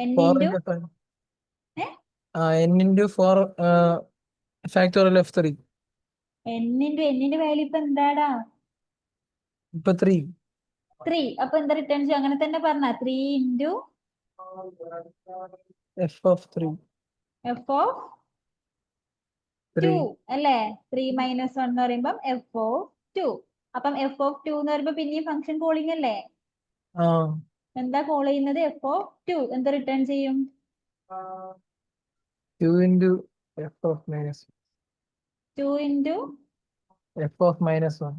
S1: n
S2: 4
S1: into
S2: into 5 n into 4 factorial of 3
S1: എന്നിന്റെ വാല്യൂ ഇപ്പൊ എന്താടാ?
S2: ഇപ്പൊ 3
S1: 3. അപ്പൊ എന്താ റിട്ടേൺ ചെയ്യും? അങ്ങനെ തന്നെ പറഞ്ഞ 3 into
S2: F of 3
S1: F of 2
S2: 3
S1: അല്ലേ? 3 മൈനസ് 1 എന്ന് പറയുമ്പം എഫ് ഓഫ് 2. അപ്പം എഫ് ഓഫ് 2 എന്ന് പറയുമ്പോ പിന്നെയും ഫംഗ്ഷൻ കോളിംഗ് അല്ലേ?
S2: ആ
S1: എന്താ കോൾ ചെയ്യുന്നത്? F of 2. എന്ത് റിട്ടേൺ ചെയ്യും?
S2: 2 into F of minus
S1: 2 into
S2: F of minus 1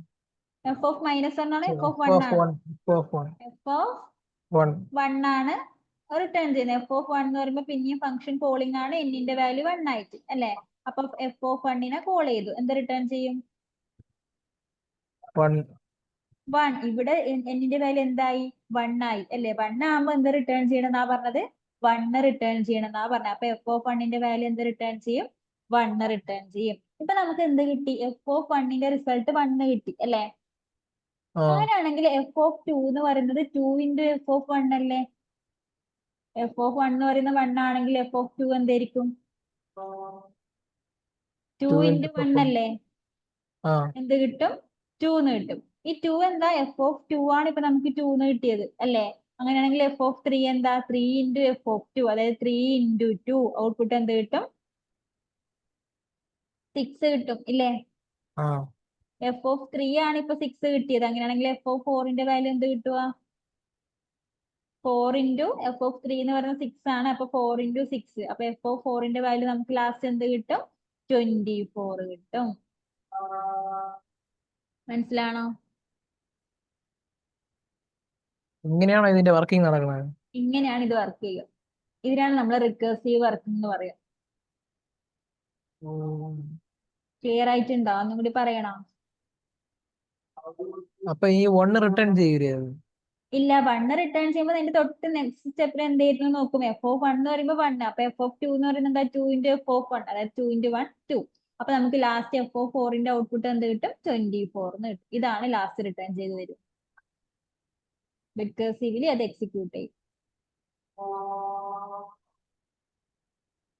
S1: F of minus 1 ആണോ? എഫ് ഓഫ്
S2: എഫ്
S1: 1
S2: ഓഫ്
S1: ആണോ?
S2: 1 എഫ് ഓഫ് 1
S1: എഫ് ഓഫ്
S2: 1
S1: 1 ആണ് റിട്ടേൺ ചെയ്യുന്നത്. എഫ് ഓഫ് 1 എന്ന് പറയുമ്പോൾ പിന്നെയും ഫംഗ്ഷൻ കോളിംഗ് ആണ്. എന്നിന്റെ വാല്യൂ 1 ആയിട്ട് അല്ലേ? അപ്പൊ എഫ് ഓഫ് 1 കോൾ ചെയ്തു. എന്ത് റിട്ടേൺ ചെയ്യും?
S2: 1
S1: 1. ഇവിടെ എന്നിന്റെ വാല്യൂ എന്തായി? 1 ആയി അല്ലേ? 1 ആകുമ്പോ എന്ത് റിട്ടേൺ ചെയ്യണമെന്നാ പറഞ്ഞത്? 1 റിട്ടേൺ ചെയ്യണമെന്നാ പറഞ്ഞത്. അപ്പൊ എഫ് ഓഫ് 1 വാല്യൂ എന്ത് റിട്ടേൺ ചെയ്യും? 1 റിട്ടേൺ ചെയ്യും. ഇപ്പൊ നമുക്ക് എന്ത് കിട്ടി? എഫ് ഓഫ് 1 റിസൾട്ട് 1 കിട്ടി അല്ലേ?
S2: ആ
S1: അങ്ങനെയാണെങ്കിൽ എഫ് ഓഫ് 2 എന്ന് പറയുന്നത് 2 ഇൻറ്റു എഫ് ഓഫ് 1 അല്ലേ? എഫ് ഓഫ് 1 എന്ന് പറയുന്നത് 1 ആണെങ്കിൽ എഫ് ഓഫ് 2 എന്തായിരിക്കും? 2
S2: 2
S1: ഇൻറ്റു
S2: into
S1: 1 അല്ലേ?
S2: ആ
S1: എന്ത് കിട്ടും? 2 എന്ന് കിട്ടും. ഈ 2 എന്താ? എഫ് ഓഫ് 2 ആണ് ഇപ്പൊ നമുക്ക് 2 എന്ന് കിട്ടിയത് അല്ലേ? അങ്ങനെയാണെങ്കിൽ എഫ് ഓഫ് 3 എന്താ? 3 ഇൻറ്റു എഫ് ഓഫ് 2, അതായത് 3 ഇൻറ്റു 2 ഔട്ട്പുട്ട് എന്ത് കിട്ടും? 6 കിട്ടും ഇല്ലേ?
S2: ആ
S1: എഫ് ഓഫ് 3 ആണ് ഇപ്പൊ 6 കിട്ടിയത്. അങ്ങനെയാണെങ്കിൽ എഫ് ഓഫ് 4 വാല്യൂ എന്ത് കിട്ടുക? 4 ഇൻറ്റു എഫ് ഓഫ് 3 എന്ന് പറയുന്നത് 6 ആണ്. അപ്പൊ 4 ഇൻറ്റു 6. അപ്പൊ എഫ് ഓഫ് 4 വാല്യൂ നമുക്ക് ലാസ്റ്റ് എന്ത് കിട്ടും? 24 കിട്ടും. മനസ്സിലാണോ?
S2: ഇങ്ങനെയാണോ ഇതിന്റെ വർക്കിംഗ് നടക്കുന്നത്?
S1: ഇങ്ങനെയാണ് ഇത് വർക്ക് ചെയ്യുക. ഇതിനാണ് നമ്മൾ റിക്കേഴ്സീവ് വർക്കിംഗ് എന്ന് പറയുക. ക്ലിയർ ആയിട്ടുണ്ടോ? ഒന്നും കൂടി പറയണോ?
S2: അപ്പൊ ഈ 1 റിട്ടേൺ ചെയ്യൂലേ അത്?
S1: ഇല്ല. 1 റിട്ടേൺ ചെയ്യുമ്പോൾ അതിന്റെ തൊട്ട് നെക്സ്റ്റ് സ്റ്റെപ്പിൽ എന്തായിരുന്നു നോക്കും? എഫ് ഓഫ് 1 എന്ന് പറയുമ്പോൾ 1. അപ്പൊ എഫ് ഓഫ് 2 എന്ന് പറയുന്നത് എന്താ? 2 ഇൻറ്റു എഫ് ഓഫ് 1, അതായത് 2 ഇൻറ്റു 1 2. അപ്പൊ നമുക്ക് ലാസ്റ്റ് എഫ് ഓഫ് 4 ഔട്ട്പുട്ട് എന്ത് കിട്ടും? 24 എന്ന് കിട്ടും. ഇതാണ് ലാസ്റ്റ് റിട്ടേൺ ചെയ്ത് വരും. റിക്കേഴ്സീവ്ലി അത് എക്സിക്യൂട്ട് ചെയ്യും.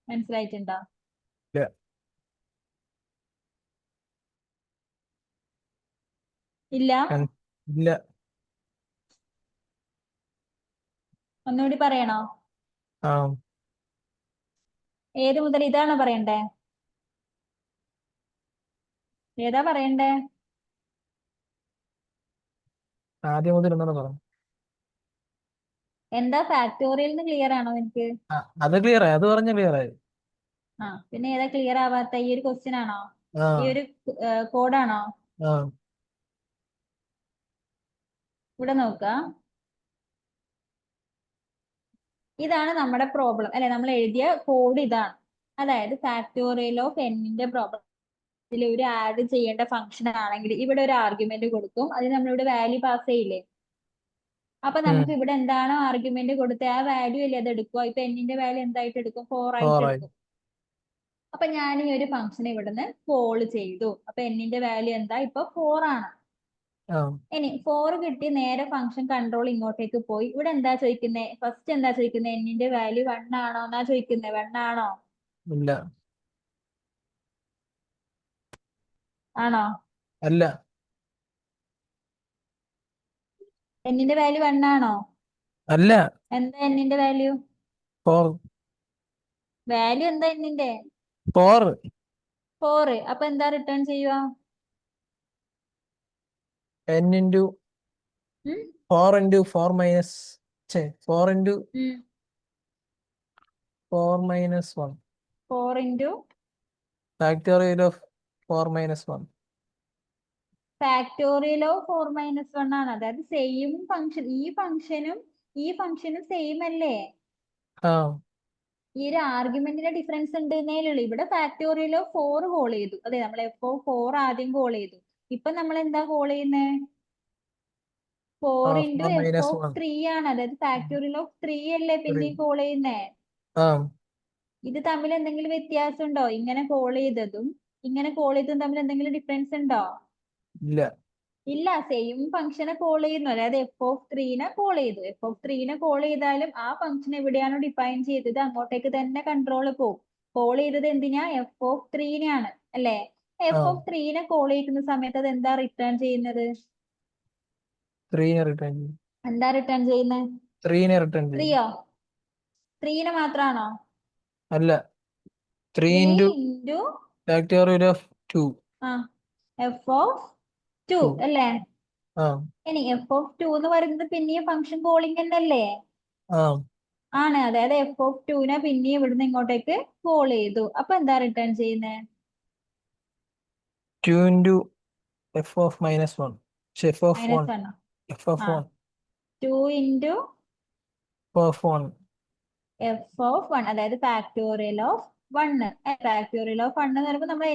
S1: മനസ്സിലായിട്ടുണ്ടോ?
S2: ഇല്ല.
S1: ഇല്ല,
S2: ഇല്ല.
S1: ഒന്നുകൂടി പറയണോ?
S2: ആ
S1: ഏത് മുതൽ ഇതാണോ പറയണ്ടേ? ഏതാ പറയണ്ടേ?
S2: ആദ്യം മുതൽ ഒന്നാണ് പറഞ്ഞു.
S1: എന്താ ഫാക്ടോറിയൽ ക്ലിയർ ആണോ എനിക്ക്?
S2: അത് ക്ലിയർ ആയി, അത് പറഞ്ഞ ക്ലിയർ ആയി.
S1: ആ, പിന്നെ ഏതാ ക്ലിയർ ആവാത്ത? ഈ ഒരു ക്വസ്റ്റ്യൻ ആണോ?
S2: ആ
S1: ഈ ഒരു കോഡാണോ?
S2: ആ
S1: ഇവിടെ നോക്ക, ഇതാണ് നമ്മുടെ പ്രോബ്ലം അല്ലെ, നമ്മൾ എഴുതിയ കോഡ് ഇതാണ്. അതായത് ഫാക്ടോറിയൽ ഓഫ് എന്നിന്റെ പ്രോബ്ലം ഇതിൽ ഒരു ആഡ് ചെയ്യേണ്ട ഫംഗ്ഷൻ ആണെങ്കിൽ ഇവിടെ ഒരു ആർഗ്യുമെന്റ് കൊടുക്കും, അതിന് നമ്മളിവിടെ വാല്യൂ പാസ് ചെയ്യില്ലേ? അപ്പൊ നമുക്ക് ഇവിടെ എന്താണോ ആർഗ്യുമെന്റ് കൊടുത്ത ആ വാല്യൂ അല്ലേ അത് എടുക്കുക. ഇപ്പൊ എന്നിന്റെ വാല്യൂ എന്തായിട്ട് എടുക്കും? 4 ആയിട്ട്
S2: 4 ആയി.
S1: എടുക്കും. അപ്പൊ ഞാൻ ഈ ഒരു ഫംഗ്ഷൻ ഇവിടുന്ന് കോൾ ചെയ്തു. അപ്പൊ എന്നിന്റെ വാല്യൂ എന്താ? ഇപ്പൊ 4 ആണ്.
S2: ആ
S1: ഇനി 4 കിട്ടി, നേരെ ഫംഗ്ഷൻ കൺട്രോൾ ഇങ്ങോട്ടേക്ക് പോയി. ഇവിടെ എന്താ ചോദിക്കുന്നത്? ഫസ്റ്റ് എന്താ ചോദിക്കുന്നത്? എന്നിന്റെ വാല്യൂ 1 ആണോ എന്നാ ചോദിക്കുന്നത്. 1 ആണോ?
S2: ഇല്ല.
S1: ആണോ?
S2: അല്ല.
S1: എന്നിന്റെ വാല്യൂ 1 ആണോ?
S2: അല്ല.
S1: എന്താ എന്നിന്റെ വാല്യൂ?
S2: 4.
S1: വാല്യൂ എന്താ എന്നിന്റെ?
S2: 4.
S1: 4. അപ്പൊ എന്താ റിട്ടേൺ ചെയ്യുക?
S2: n into
S1: ഉം?
S2: 4 into 4 minus 4 into
S1: ഉം.
S2: 4 minus 1.
S1: 4 into
S2: Factorial of 4 minus 1.
S1: Factorial of 4 minus 1 ആണ്. അതായത് സെയിം ഫംഗ്ഷൻ, ഈ ഫംഗ്ഷനും സെയിം അല്ലേ?
S2: ആ
S1: ഈ ഒരു ആർഗ്യുമെന്റിന്റെ ഡിഫറൻസ് ഉണ്ട് എന്നേ ഉള്ളൂ. ഇവിടെ ഫാക്ടോറിയൽ ഓഫ് 4 കോൾ ചെയ്തു. അതെ, നമ്മൾ F4 ആദ്യം കോൾ ചെയ്തു. ഇപ്പൊ നമ്മൾ എന്താ കോൾ ചെയ്യുന്നത്? 4 into
S2: 4 minus 1.
S1: F3 ആണ്. അതായത് ഫാക്ടോറിയൽ ഓഫ് 3 അല്ലേ
S2: 3.
S1: പിന്നെയും കോൾ ചെയ്യുന്നേ?
S2: ആ
S1: ഇത് തമ്മിൽ എന്തെങ്കിലും വ്യത്യാസം ഉണ്ടോ? ഇങ്ങനെ കോൾ ചെയ്തതും ഇങ്ങനെ കോൾ ചെയ്തതും തമ്മിൽ എന്തെങ്കിലും ഡിഫറൻസ് ഉണ്ടോ?
S2: ഇല്ല.
S1: ഇല്ല, സെയിം ഫംഗ്ഷനെ കോൾ ചെയ്യുന്നു. അതായത് F3നെ കോൾ ചെയ്തു. F3നെ കോൾ ചെയ്താലും ആ ഫംഗ്ഷൻ എവിടെയാണോ ഡിഫൈൻ ചെയ്തത് അങ്ങോട്ടേക്ക് തന്നെ കൺട്രോൾ പോകും. കോൾ ചെയ്തത് എന്തിനാ? F3നെയാണ് അല്ലേ?
S2: ആ
S1: F3നെ കോൾ ചെയ്യുന്ന സമയത്ത് അത് എന്താ റിട്ടേൺ ചെയ്യുന്നത്?
S2: 3 റിട്ടേൺ ചെയ്യും.
S1: എന്താ റിട്ടേൺ ചെയ്യുന്നത്?
S2: 3 റിട്ടേൺ ചെയ്യും.
S1: 3യോ? 3നെ മാത്രാണോ?
S2: അല്ല, 3
S1: 3
S2: into
S1: into
S2: factorial of 2.
S1: F2
S2: 2.
S1: അല്ലേ?
S2: ആ
S1: ഇനി F2 എന്ന് പറയുന്നത് പിന്നെയും ഫംഗ്ഷൻ കോളിംഗ് തന്നെയല്ലേ?
S2: ആ
S1: ആണ്. അതായത് F2നെ പിന്നെയും ഇവിടുന്ന് ഇങ്ങോട്ടേക്ക് കോൾ ചെയ്തു. അപ്പൊ എന്താ റിട്ടേൺ ചെയ്യുന്നത്?
S2: 2 into f of minus 1. F of 1.
S1: -1.
S2: F of
S1: ആ,
S2: 1.
S1: 2 into
S2: F of 1.
S1: F(1), അതായത് ഫാക്ടോറിയൽ ഓഫ് 1. ഫാക്ടോറിയൽ ഓഫ് 1 എന്ന് പറയുമ്പോൾ നമ്മൾ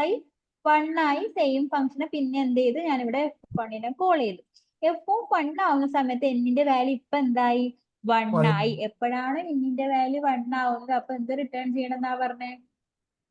S1: ആയി 1 ആയി സെയിം ഫംഗ്ഷനെ പിന്നെ എന്ത് ചെയ്തു? ഞാനിവിടെ F1നെ കോൾ ചെയ്തു. F1 ആവുന്ന സമയത്ത് എന്നിന്റെ വാല്യൂ ഇപ്പൊ എന്തായി? 1
S2: 1.
S1: ആയി. എപ്പോഴാണ് എന്നിന്റെ വാല്യൂ 1 ആവുന്നത് അപ്പൊ എന്ത് റിട്ടേൺ ചെയ്യണം എന്നാ പറഞ്ഞേ?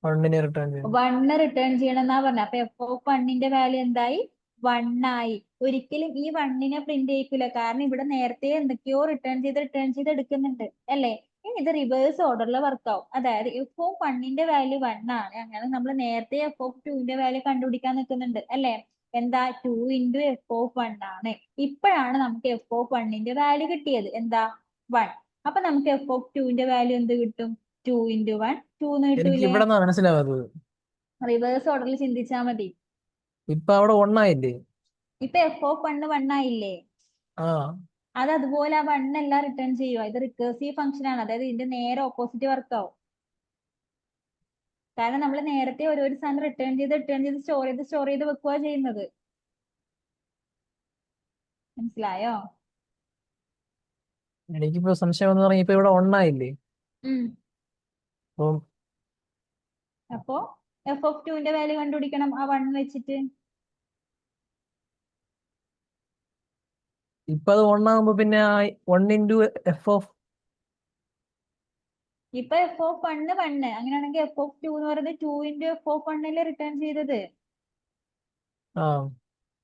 S2: 1 റിട്ടേൺ ചെയ്യും.
S1: 1 റിട്ടേൺ ചെയ്യണം എന്നാ പറഞ്ഞത്. അപ്പൊ F1ന്റെ വാല്യൂ എന്തായി? 1 ആയി. ഒരിക്കലും ഈ 1നെ പ്രിന്റ് ചെയ്യിക്കില്ല, കാരണം ഇവിടെ നേരത്തെ എന്തൊക്കെയോ റിട്ടേൺ ചെയ്ത് എടുക്കുന്നുണ്ട് അല്ലേ? ഇനി ഇത് റിവേഴ്സ് ഓർഡറിൽ വർക്ക് ആവും. അതായത് F1ന്റെ വാല്യൂ 1 ആണ്. അങ്ങനെ നമ്മൾ നേരത്തെ F2ന്റെ വാല്യൂ കണ്ടുപിടിക്കാൻ നിൽക്കുന്നുണ്ട് അല്ലേ? എന്താ? 2 into F1 ആണ്. ഇപ്പോഴാണ് നമുക്ക് F1ന്റെ വാല്യൂ കിട്ടിയത്. എന്താ? 1. അപ്പൊ നമുക്ക് F2ന്റെ വാല്യൂ എന്ത് കിട്ടും? 2 into 1 2 എന്ന്
S2: എനിക്ക്
S1: കിട്ടൂലേ?
S2: ഇവിടെ മനസ്സിലാവാത്തത്.
S1: റിവേഴ്സ് ഓർഡറിൽ ചിന്തിച്ചാ മതി.
S2: ഇപ്പൊ അവിടെ 1 ആയില്ലേ?
S1: ഇപ്പൊ F(1) 1 ആയില്ലേ?
S2: ആ
S1: അത് അതുപോലെ ആ 1 എല്ലാം റിട്ടേൺ ചെയ്യുക. ഇത് റിക്കേഴ്സീവ് ഫംഗ്ഷൻ ആണ്. അതായത് ഇതിന്റെ നേരെ ഓപ്പോസിറ്റ് വർക്ക് ആവും. കാരണം നമ്മൾ നേരത്തെ ഒരു സാധനം റിട്ടേൺ ചെയ്ത് സ്റ്റോർ ചെയ്ത് വെക്കുക ചെയ്യുന്നത്. മനസ്സിലായോ?
S2: എനിക്കിപ്പോ സംശയം എന്ന് പറഞ്ഞാൽ ഇപ്പൊ ഇവിടെ 1 ആയില്ലേ?
S1: ഉം.
S2: അപ്പം
S1: അപ്പോ F(2)ന്റെ വാല്യൂ കണ്ടുപിടിക്കണം ആ 1 വെച്ചിട്ട്.
S2: ഇപ്പൊ അത് 1 ആകുമ്പോ പിന്നെ 1 into f of
S1: ഇപ്പൊ F(1) 1. അങ്ങനെയാണെങ്കിൽ F(2) എന്ന് പറയുന്നത് 2 into F(1) അല്ലേ റിട്ടേൺ ചെയ്തത്?
S2: ആ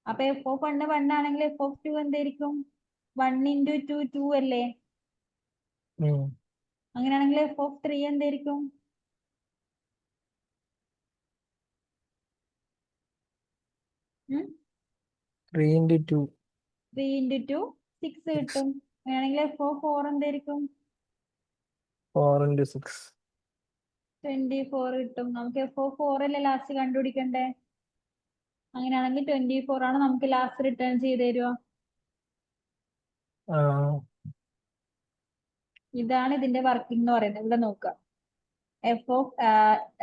S1: അപ്പൊ F(1) 1 ആണെങ്കിൽ F(2) എന്തായിരിക്കും? 1 into 2 അല്ലേ?
S2: ഉം.
S1: അങ്ങനെയാണെങ്കിൽ എഫ് ഓഫ് 3 എന്തായിരിക്കും? ഉം?
S2: 3 into 2
S1: 3 into 2 6
S2: 6.
S1: കിട്ടും. അങ്ങനെയാണെങ്കിൽ എഫ് ഓഫ് 4 എന്തായിരിക്കും?
S2: 4 into 6
S1: 24 കിട്ടും. നമുക്ക് എഫ് ഓഫ് 4 അല്ലേ ലാസ്റ്റ് കണ്ടുപിടിക്കണ്ടേ? അങ്ങനെയാണെങ്കിൽ 24 ആണ് നമുക്ക് ലാസ്റ്റ് റിട്ടേൺ ചെയ്ത് തരുമോ?
S2: ആ
S1: ഇതാണ് ഇതിന്റെ വർക്കിംഗ് എന്ന് പറയുന്നത്. ഇവിടെ നോക്കുക. എഫ് ഓഫ്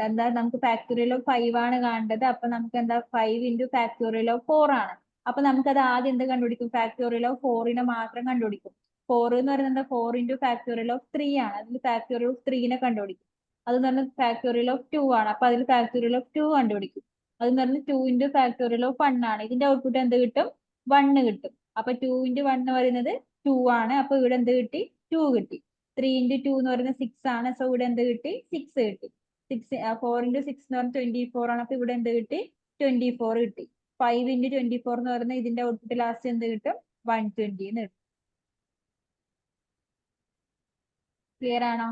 S1: എന്താ നമുക്ക് ഫാക്ടോറിയൽ ഓഫ് 5 ആണ് കാണേണ്ടത്. അപ്പൊ നമുക്ക് എന്താ 5 into ഫാക്ടോറിയൽ ഓഫ് 4 ആണ്. അപ്പൊ നമുക്കത് ആദ്യം എന്ത് കണ്ടുപിടിക്കും? ഫാക്ടോറിയൽ ഓഫ് 4 മാത്രം കണ്ടുപിടിക്കും. 4 എന്ന് പറയുന്നത് 4 into ഫാക്ടോറിയൽ ഓഫ് 3 ആണ്. അതിൽ ഫാക്ടോറിയൽ ഓഫ് 3 കണ്ടുപിടിക്കും. അതെന്ന് പറഞ്ഞാൽ ഫാക്ടോറിയൽ ഓഫ് 2 ആണ്. അപ്പൊ അതിൽ ഫാക്ടോറിയൽ ഓഫ് 2 കണ്ടുപിടിക്കും. അതെന്ന് പറഞ്ഞാൽ 2 into ഫാക്ടോറിയൽ ഓഫ് 1 ആണ്. ഇതിന്റെ ഔട്ട്പുട്ട് എന്ത് കിട്ടും? 1 കിട്ടും. അപ്പൊ 2 into 1 എന്ന് പറയുന്നത് 2 ആണ്. അപ്പൊ ഇവിടെ എന്ത് കിട്ടി? 2 കിട്ടി. 3 into 2 എന്ന് പറയുന്നത് 6 ആണ്. സോ ഇവിടെ എന്ത് കിട്ടി? 6 കിട്ടി. 4 into 6 എന്ന് പറഞ്ഞാൽ 24 ആണ്. അപ്പൊ ഇവിടെ എന്ത് കിട്ടി? 24 കിട്ടി. 5 into 24 എന്ന് പറയുന്നത് ഇതിന്റെ ഔട്ട്പുട്ട് ലാസ്റ്റ് എന്ത് കിട്ടും? 120 എന്ന് കിട്ടും. ക്ലിയർ ആണോ?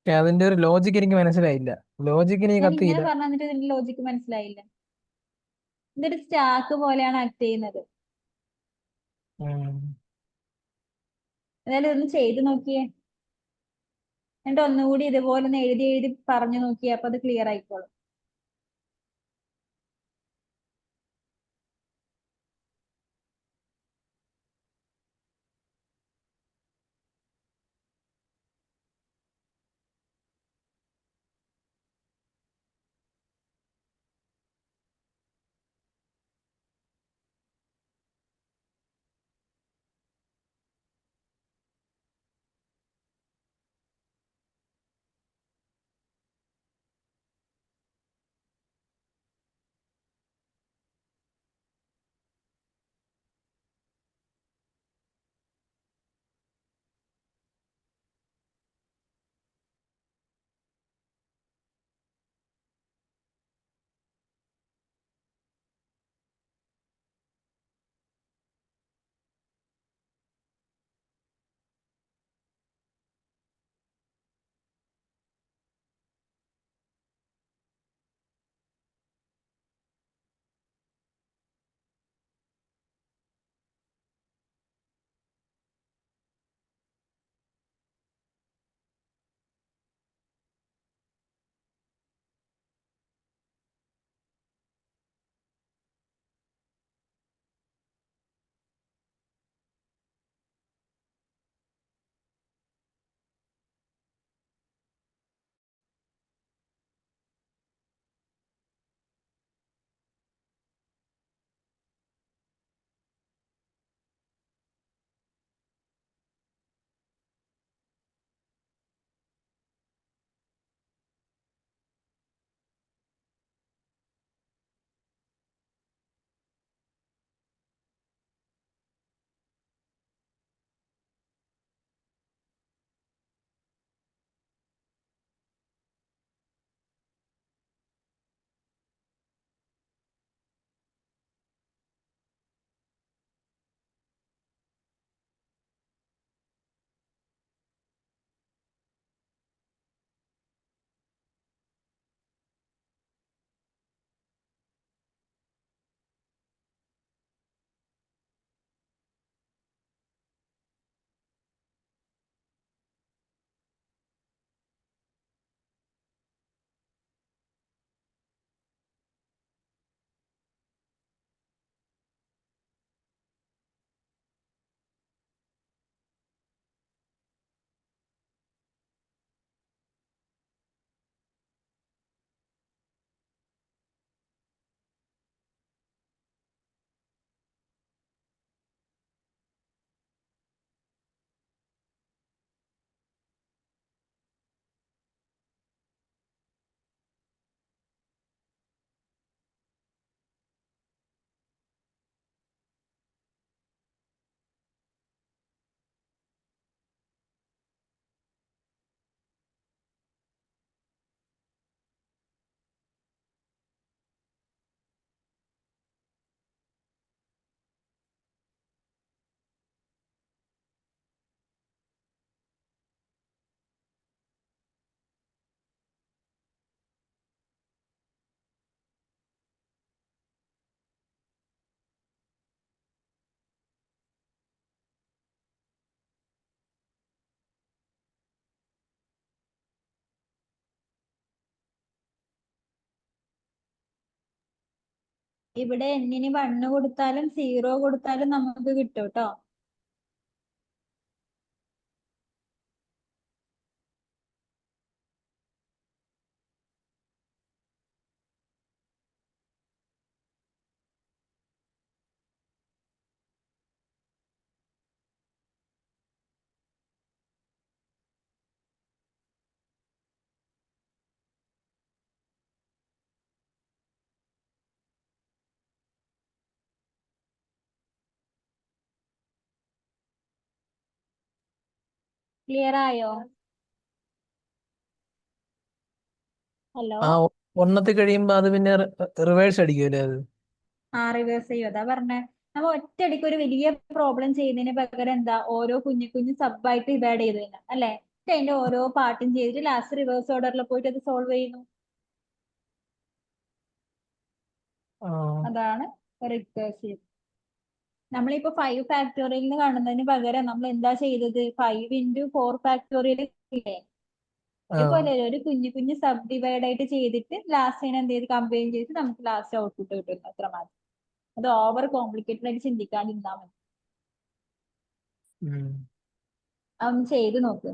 S2: അതിന്റെ ഒരു ലോജിക്ക് എനിക്ക് മനസ്സിലായില്ല. ലോജിക്ക് എനിക്ക്
S1: ഞാൻ ഇങ്ങനെ
S2: കത്തിയില്ല.
S1: പറഞ്ഞു തന്നിട്ട് ഇതിന്റെ ലോജിക്ക് മനസ്സിലായില്ല. ഇതൊരു സ്റ്റാക്ക് പോലെയാണ് ആക്ട് ചെയ്യുന്നത്.
S2: ഉം.
S1: എന്തായാലും ഇതൊന്ന് ചെയ്ത് നോക്കിയേ. എന്നിട്ട് ഒന്നുകൂടി ഇതുപോലെ ഒന്ന് എഴുതി എഴുതി പറഞ്ഞു നോക്കിയേ. അപ്പൊ അത് ക്ലിയർ ആയിക്കോളും. ഇവിടെ എന്നിന് 1 കൊടുത്താലും 0 കൊടുത്താലും നമുക്ക് കിട്ടും കേട്ടോ. ക്ലിയർ ആയോ? ഹലോ.
S2: ആ ഒന്നത്തിൽ കഴിയുമ്പോ അത് പിന്നെ റിവേഴ്സ് അടിക്കുമല്ലേ അത്?
S1: ആ റിവേഴ്സ് ചെയ്യും, അതാ പറഞ്ഞേ. നമ്മ ഒറ്റയടിക്ക് ഒരു വലിയ പ്രോബ്ലം ചെയ്യുന്നതിന് പകരം എന്താ ഓരോ കുഞ്ഞു കുഞ്ഞു സബായിട്ട് ഡിവൈഡ് ചെയ്ത് തന്നെ അല്ലെ, എന്നിട്ട് അതിന്റെ ഓരോ പാർട്ടും ചെയ്തിട്ട് ലാസ്റ്റ് റിവേഴ്സ് ഓർഡറിൽ പോയിട്ട് അത് സോൾവ് ചെയ്യുന്നു.
S2: ആ
S1: അതാണ് റിക്കേഴ്സീവ്. നമ്മളിപ്പോ 5 ഫാക്ടോറിയലിന് കാണുന്നതിന് പകരം നമ്മൾ എന്താ ചെയ്തത്, 5 × 4 ഫാക്ടോറിയൽ ഇല്ലേ,
S2: ആ
S1: ഇതുപോലെ ഒരു കുഞ്ഞു കുഞ്ഞു സബ് ഡിവൈഡ് ആയിട്ട് ചെയ്തിട്ട് ലാസ്റ്റ് അതിനെ എന്ത് ചെയ്ത് കമ്പൈൻ ചെയ്ത് നമുക്ക് ലാസ്റ്റ് ഔട്ട്പുട്ട് കിട്ടുന്നു, അത്ര മാത്രം. അത് ഓവർ കോംപ്ലിക്കേറ്റഡ് ആയിട്ട് ചിന്തിക്കാതിരുന്നാൽ മതി.
S2: ഉം.
S1: അതൊന്ന് ചെയ്ത് നോക്ക്.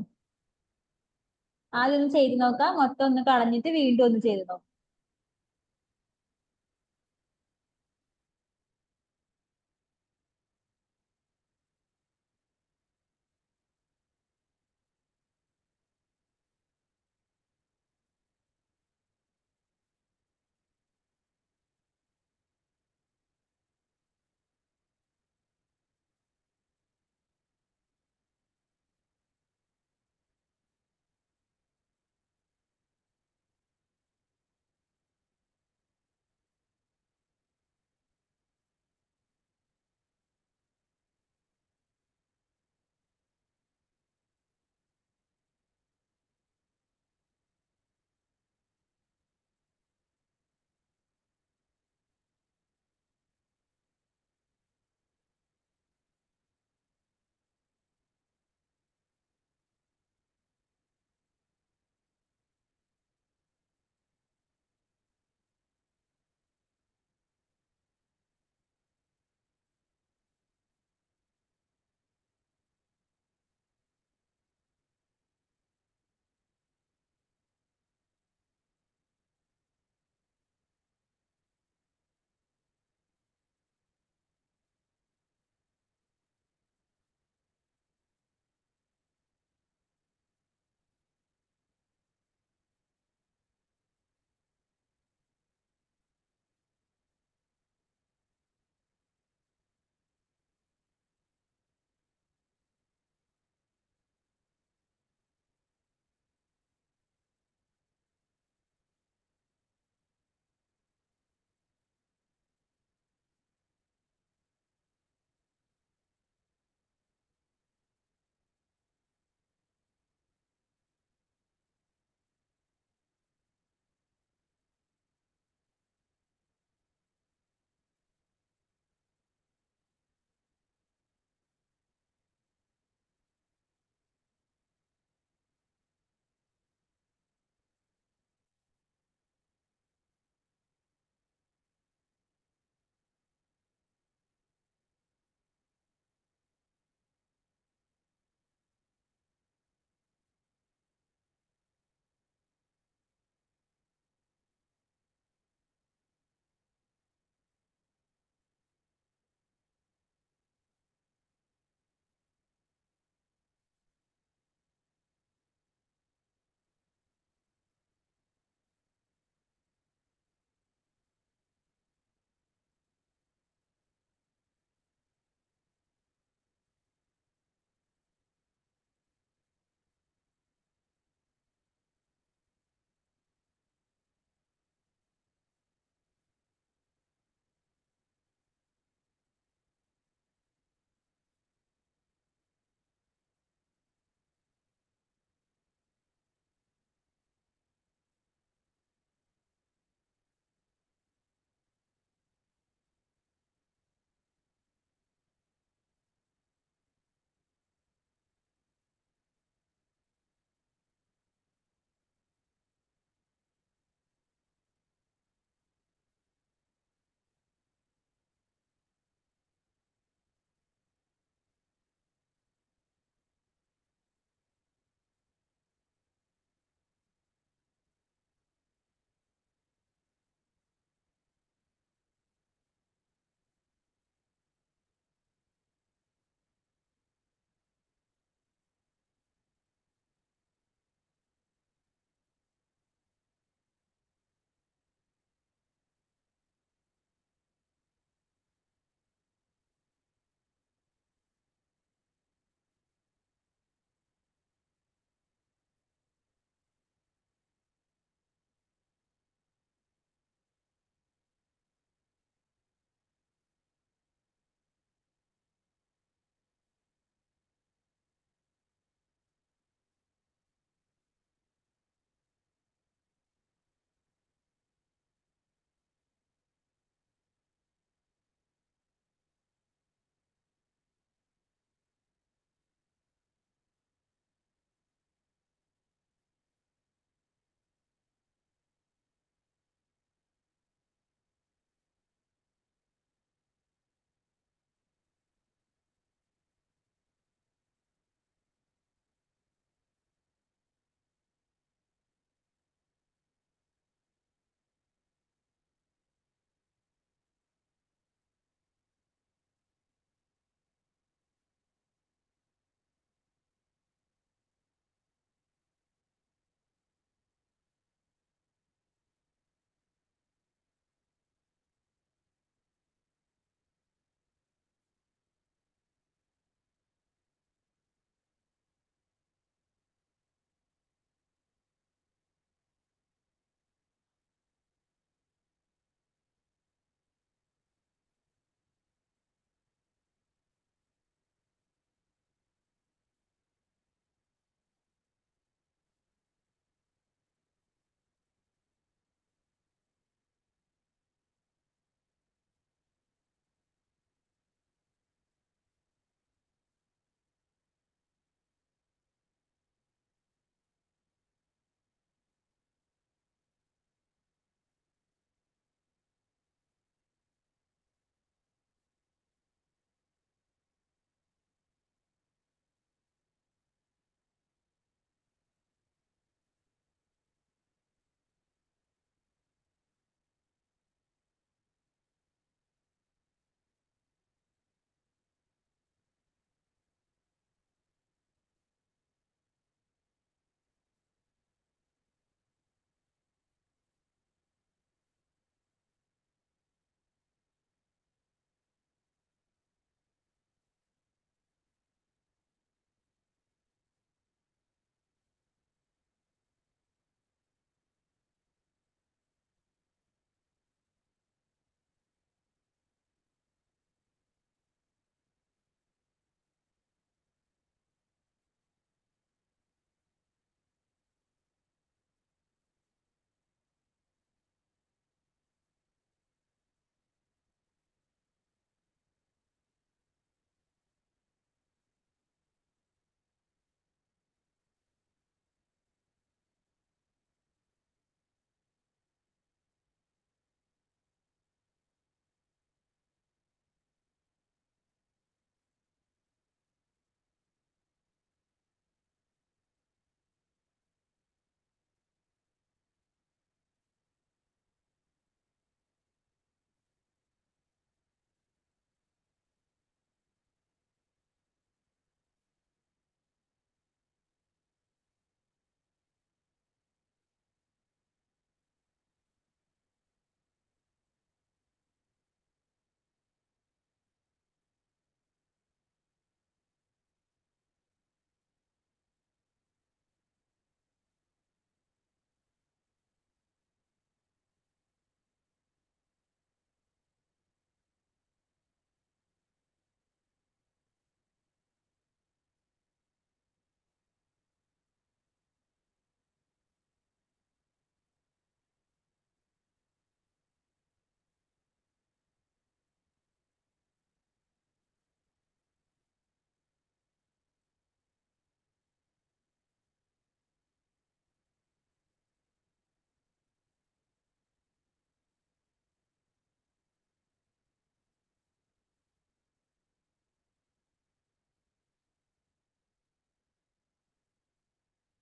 S1: ആദ്യം ഒന്ന് ചെയ്ത് നോക്കാം, മൊത്തം ഒന്ന് കളഞ്ഞിട്ട് വീണ്ടും ഒന്ന് ചെയ്ത് നോക്കാം.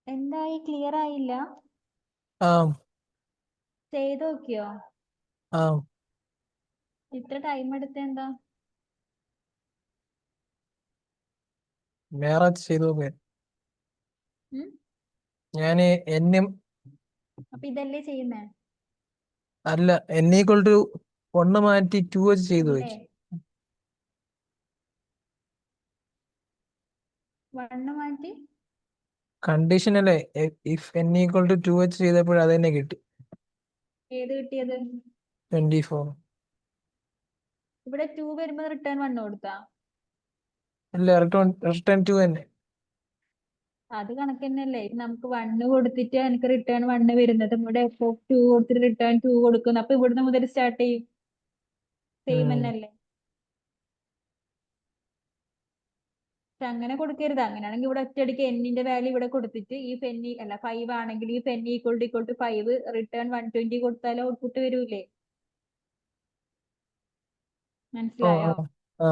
S1: എന്തായി, ക്ലിയർ ആയില്ല?
S2: ആ
S1: ചെയ്ത് നോക്കിയോ?
S2: ആ
S1: ഇത്ര ടൈം എടുത്ത എന്താ?
S2: വേറെ ചെയ്തു നോക്ക്.
S1: ഉം
S2: ഞാന് എന്നും
S1: അപ്പൊ ഇതല്ലേ ചെയ്യുന്നേ?
S2: അല്ല, n=1 മാറ്റി 2 വെച്ച് ചെയ്തു
S1: അല്ലേ,
S2: നോക്കി.
S1: വണ്ണ് മാറ്റി
S2: കണ്ടീഷൻ അല്ലേ? ഇഫ് n=2 വെച്ച് ചെയ്തപ്പോൾ അത് തന്നെ കിട്ടി.
S1: ഏത് കിട്ടിയത്?
S2: 24.
S1: ഇവിടെ 2 വരുമ്പോ റിട്ടേൺ 1 കൊടുത്താ?
S2: അല്ല, റിട്ടേൺ 2 തന്നെ.
S1: അത് കണക്ക് തന്നെയല്ലേ. ഇത് നമുക്ക് 1 കൊടുത്തിട്ട് എനിക്ക് റിട്ടേൺ 1 വരുന്നത്, ഇവിടെ f(2) കൊടുത്തിട്ട് റിട്ടേൺ 2 കൊടുക്കുന്നു. അപ്പൊ ഇവിടുന്ന് മുതൽ സ്റ്റാർട്ട് ചെയ്യും. സെയിം
S2: ഉം.
S1: തന്നെയല്ലേ? പക്ഷെ അങ്ങനെ കൊടുക്കരുത്. അങ്ങനെയാണെങ്കിൽ ഇവിടെ ഒറ്റയടിക്ക് എന്നിന്റെ വാല്യൂ ഇവിടെ കൊടുത്തിട്ട് ഈ പെന്നി അല്ല 5 ആണെങ്കിൽ ഈ പെന്നി ഈക്വൽ ടു 5 റിട്ടേൺ 120 കൊടുത്താലും ഔട്ട്പുട്ട് വരൂലേ?
S2: ഓ
S1: മനസ്സിലായോ?
S2: ആ ആ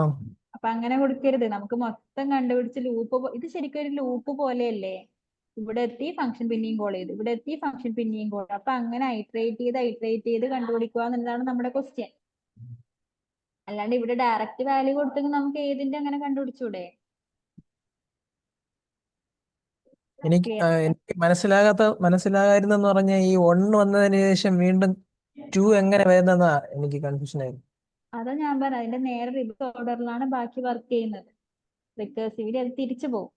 S1: അപ്പൊ അങ്ങനെ കൊടുക്കരുത്. നമുക്ക് മൊത്തം കണ്ടുപിടിച്ച് ലൂപ്പ്, ഇത് ശരിക്കും ഒരു ലൂപ്പ് പോലെയല്ലേ? ഇവിടെ എത്തി ഫംഗ്ഷൻ പിന്നെയും കോൾ ചെയ്ത്, ഇവിടെ എത്തി ഫംഗ്ഷൻ പിന്നെയും കോൾ. അപ്പൊ അങ്ങനെ ഐട്രേറ്റ് ചെയ്ത് കണ്ടുപിടിക്കുക എന്നുള്ളതാണ് നമ്മുടെ ക്വസ്റ്റ്യൻ. അല്ലാണ്ട് ഇവിടെ ഡയറക്റ്റ് വാല്യൂ കൊടുത്തെങ്കിൽ നമുക്ക് ഏതിന്റെ അങ്ങനെ കണ്ടുപിടിച്ചൂടെ? ക്ലിയർ?
S2: എനിക്ക് മനസ്സിലാകാതിരുന്നെന്ന് പറഞ്ഞാൽ ഈ 1 വന്നതിന് ശേഷം വീണ്ടും 2 എങ്ങനെ വരുന്നതാ എനിക്ക് കൺഫ്യൂഷൻ ആയിരുന്നു.
S1: അതാ ഞാൻ പറഞ്ഞത്, അതിന്റെ നേരെ റിവേഴ്സ് ഓർഡറിലാണ് ബാക്കി വർക്ക് ചെയ്യുന്നത്. റിക്കേഴ്സീവ്ലി അത് തിരിച്ചു പോകും.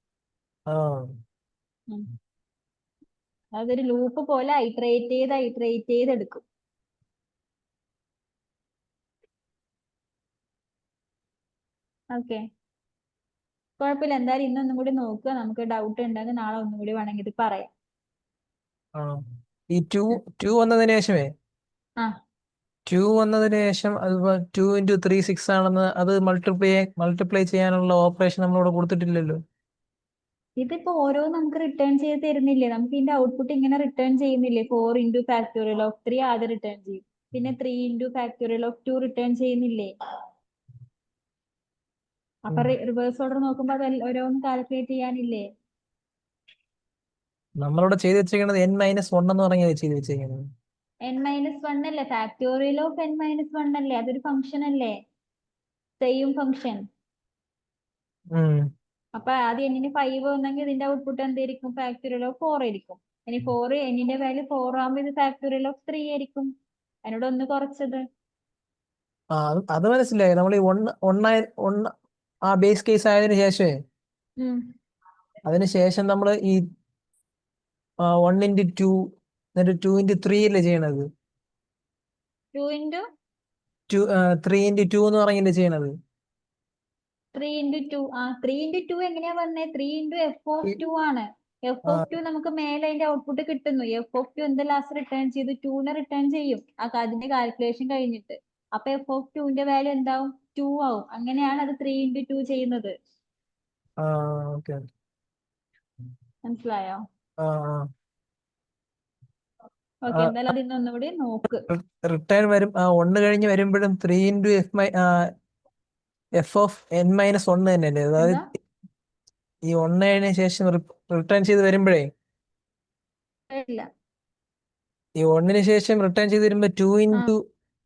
S2: ആ
S1: ഉം. അതൊരു ലൂപ്പ് പോലെ ഐട്രേറ്റ് ചെയ്ത് എടുക്കും. ഓക്കെ, കുഴപ്പമില്ല. എന്തായാലും ഇന്നൊന്നും കൂടി നോക്കുക. നമുക്ക് ഡൗട്ട് ഉണ്ടെങ്കിൽ നാളെ ഒന്നും കൂടി വേണമെങ്കിൽ ഇത് പറയാം.
S2: ആ ഈ 2 വന്നതിന് ശേഷമേ
S1: ആ
S2: 2 വന്നതിന് ശേഷം അത് 2 × 3 6 ആണെന്ന് അത് മൾട്ടിപ്ലൈ ചെയ്യാനുള്ള ഓപ്പറേഷൻ നമ്മളിവിടെ കൊടുത്തിട്ടില്ലല്ലോ.
S1: ഇതിപ്പോ ഓരോ നമുക്ക് റിട്ടേൺ ചെയ്ത് തരുന്നില്ലേ? നമുക്ക് ഇതിന്റെ ഔട്ട്പുട്ട് ഇങ്ങനെ റിട്ടേൺ ചെയ്യുന്നില്ലേ? 4 × ഫാക്ടോറിയൽ ഓഫ് 3 ആദ്യം റിട്ടേൺ ചെയ്യും, പിന്നെ 3 × ഫാക്ടോറിയൽ ഓഫ് 2 റിട്ടേൺ ചെയ്യുന്നില്ലേ? അപ്പൊ
S2: ഉം.
S1: റിവേഴ്സ് ഓർഡർ നോക്കുമ്പോ അത് ഓരോന്ന് കാൽക്കുലേറ്റ് ചെയ്യാനില്ലേ?
S2: നമ്മളിവിടെ ചെയ്ത് വെച്ചേക്കുന്നത് n-1 എന്ന് പറഞ്ഞാൽ ചെയ്ത് വെച്ചേക്കുന്നത്.
S1: n-1 അല്ലേ? ഫാക്ടോറിയൽ ഓഫ് n-1 അല്ലേ? അതൊരു ഫംഗ്ഷൻ അല്ലേ? Same function.
S2: ഉം.
S1: അപ്പൊ ആദ്യം എന്നിന് 5 വന്നെങ്കിൽ ഇതിന്റെ ഔട്ട്പുട്ട് എന്തായിരിക്കും? ഫാക്ടോറിയൽ ഓഫ് 4 ആയിരിക്കും. ഇനി 4 എന്നിന്റെ വാല്യൂ 4 ആകുമ്പോൾ ഇത് ഫാക്ടോറിയൽ ഓഫ് 3 ആയിരിക്കും. അതിനോട് ഒന്ന് കുറച്ചത്.
S2: അത് മനസ്സിലായി. നമ്മൾ ഈ ഒന്ന് ആ ബേസ് കേസ് ആയതിനു ശേഷമേ
S1: ഉം
S2: അതിനുശേഷം നമ്മൾ ഈ 1 × 2 എന്നിട്ട് 2 × 3 അല്ലേ ചെയ്യണത്?
S1: 2 ഇൻറ്റു
S2: 3 × 2 എന്ന് പറഞ്ഞല്ലേ ചെയ്യണത്?
S1: 3 × 2. 3 × 2 എങ്ങനെയാ വന്നേ? 3 × f(2) ആണ്.
S2: ആ
S1: f(2) നമുക്ക് മേലെ അതിന്റെ ഔട്ട്പുട്ട് കിട്ടുന്നു. f(2) എന്ത് ലാസ്റ്റ് റിട്ടേൺ ചെയ്തു? 2 റിട്ടേൺ ചെയ്യും അതിന്റെ കാൽക്കുലേഷൻ കഴിഞ്ഞിട്ട്. അപ്പൊ f(2)ന്റെ വാല്യൂ എന്താവും? 2 ആവും. അങ്ങനെയാണ് അത് 3 × 2 ചെയ്യുന്നത്.
S2: ആ ഓക്കെ.
S1: മനസ്സിലായോ?
S2: ആ
S1: ഓക്കെ, എന്തായാലും അത് ഇന്നൊന്നുകൂടി നോക്ക്.
S2: റിട്ടേൺ വരും. 1 കഴിഞ്ഞ് വരുമ്പോഴും 3 × f(n−1) തന്നെയല്ലേ? അതായത്
S1: എന്താ?
S2: ഈ 1 ശേഷം റിട്ടേൺ ചെയ്ത് വരുമ്പോഴേ
S1: ഇല്ല.
S2: ഈ 1 ശേഷം റിട്ടേൺ ചെയ്ത് വരുമ്പോ 2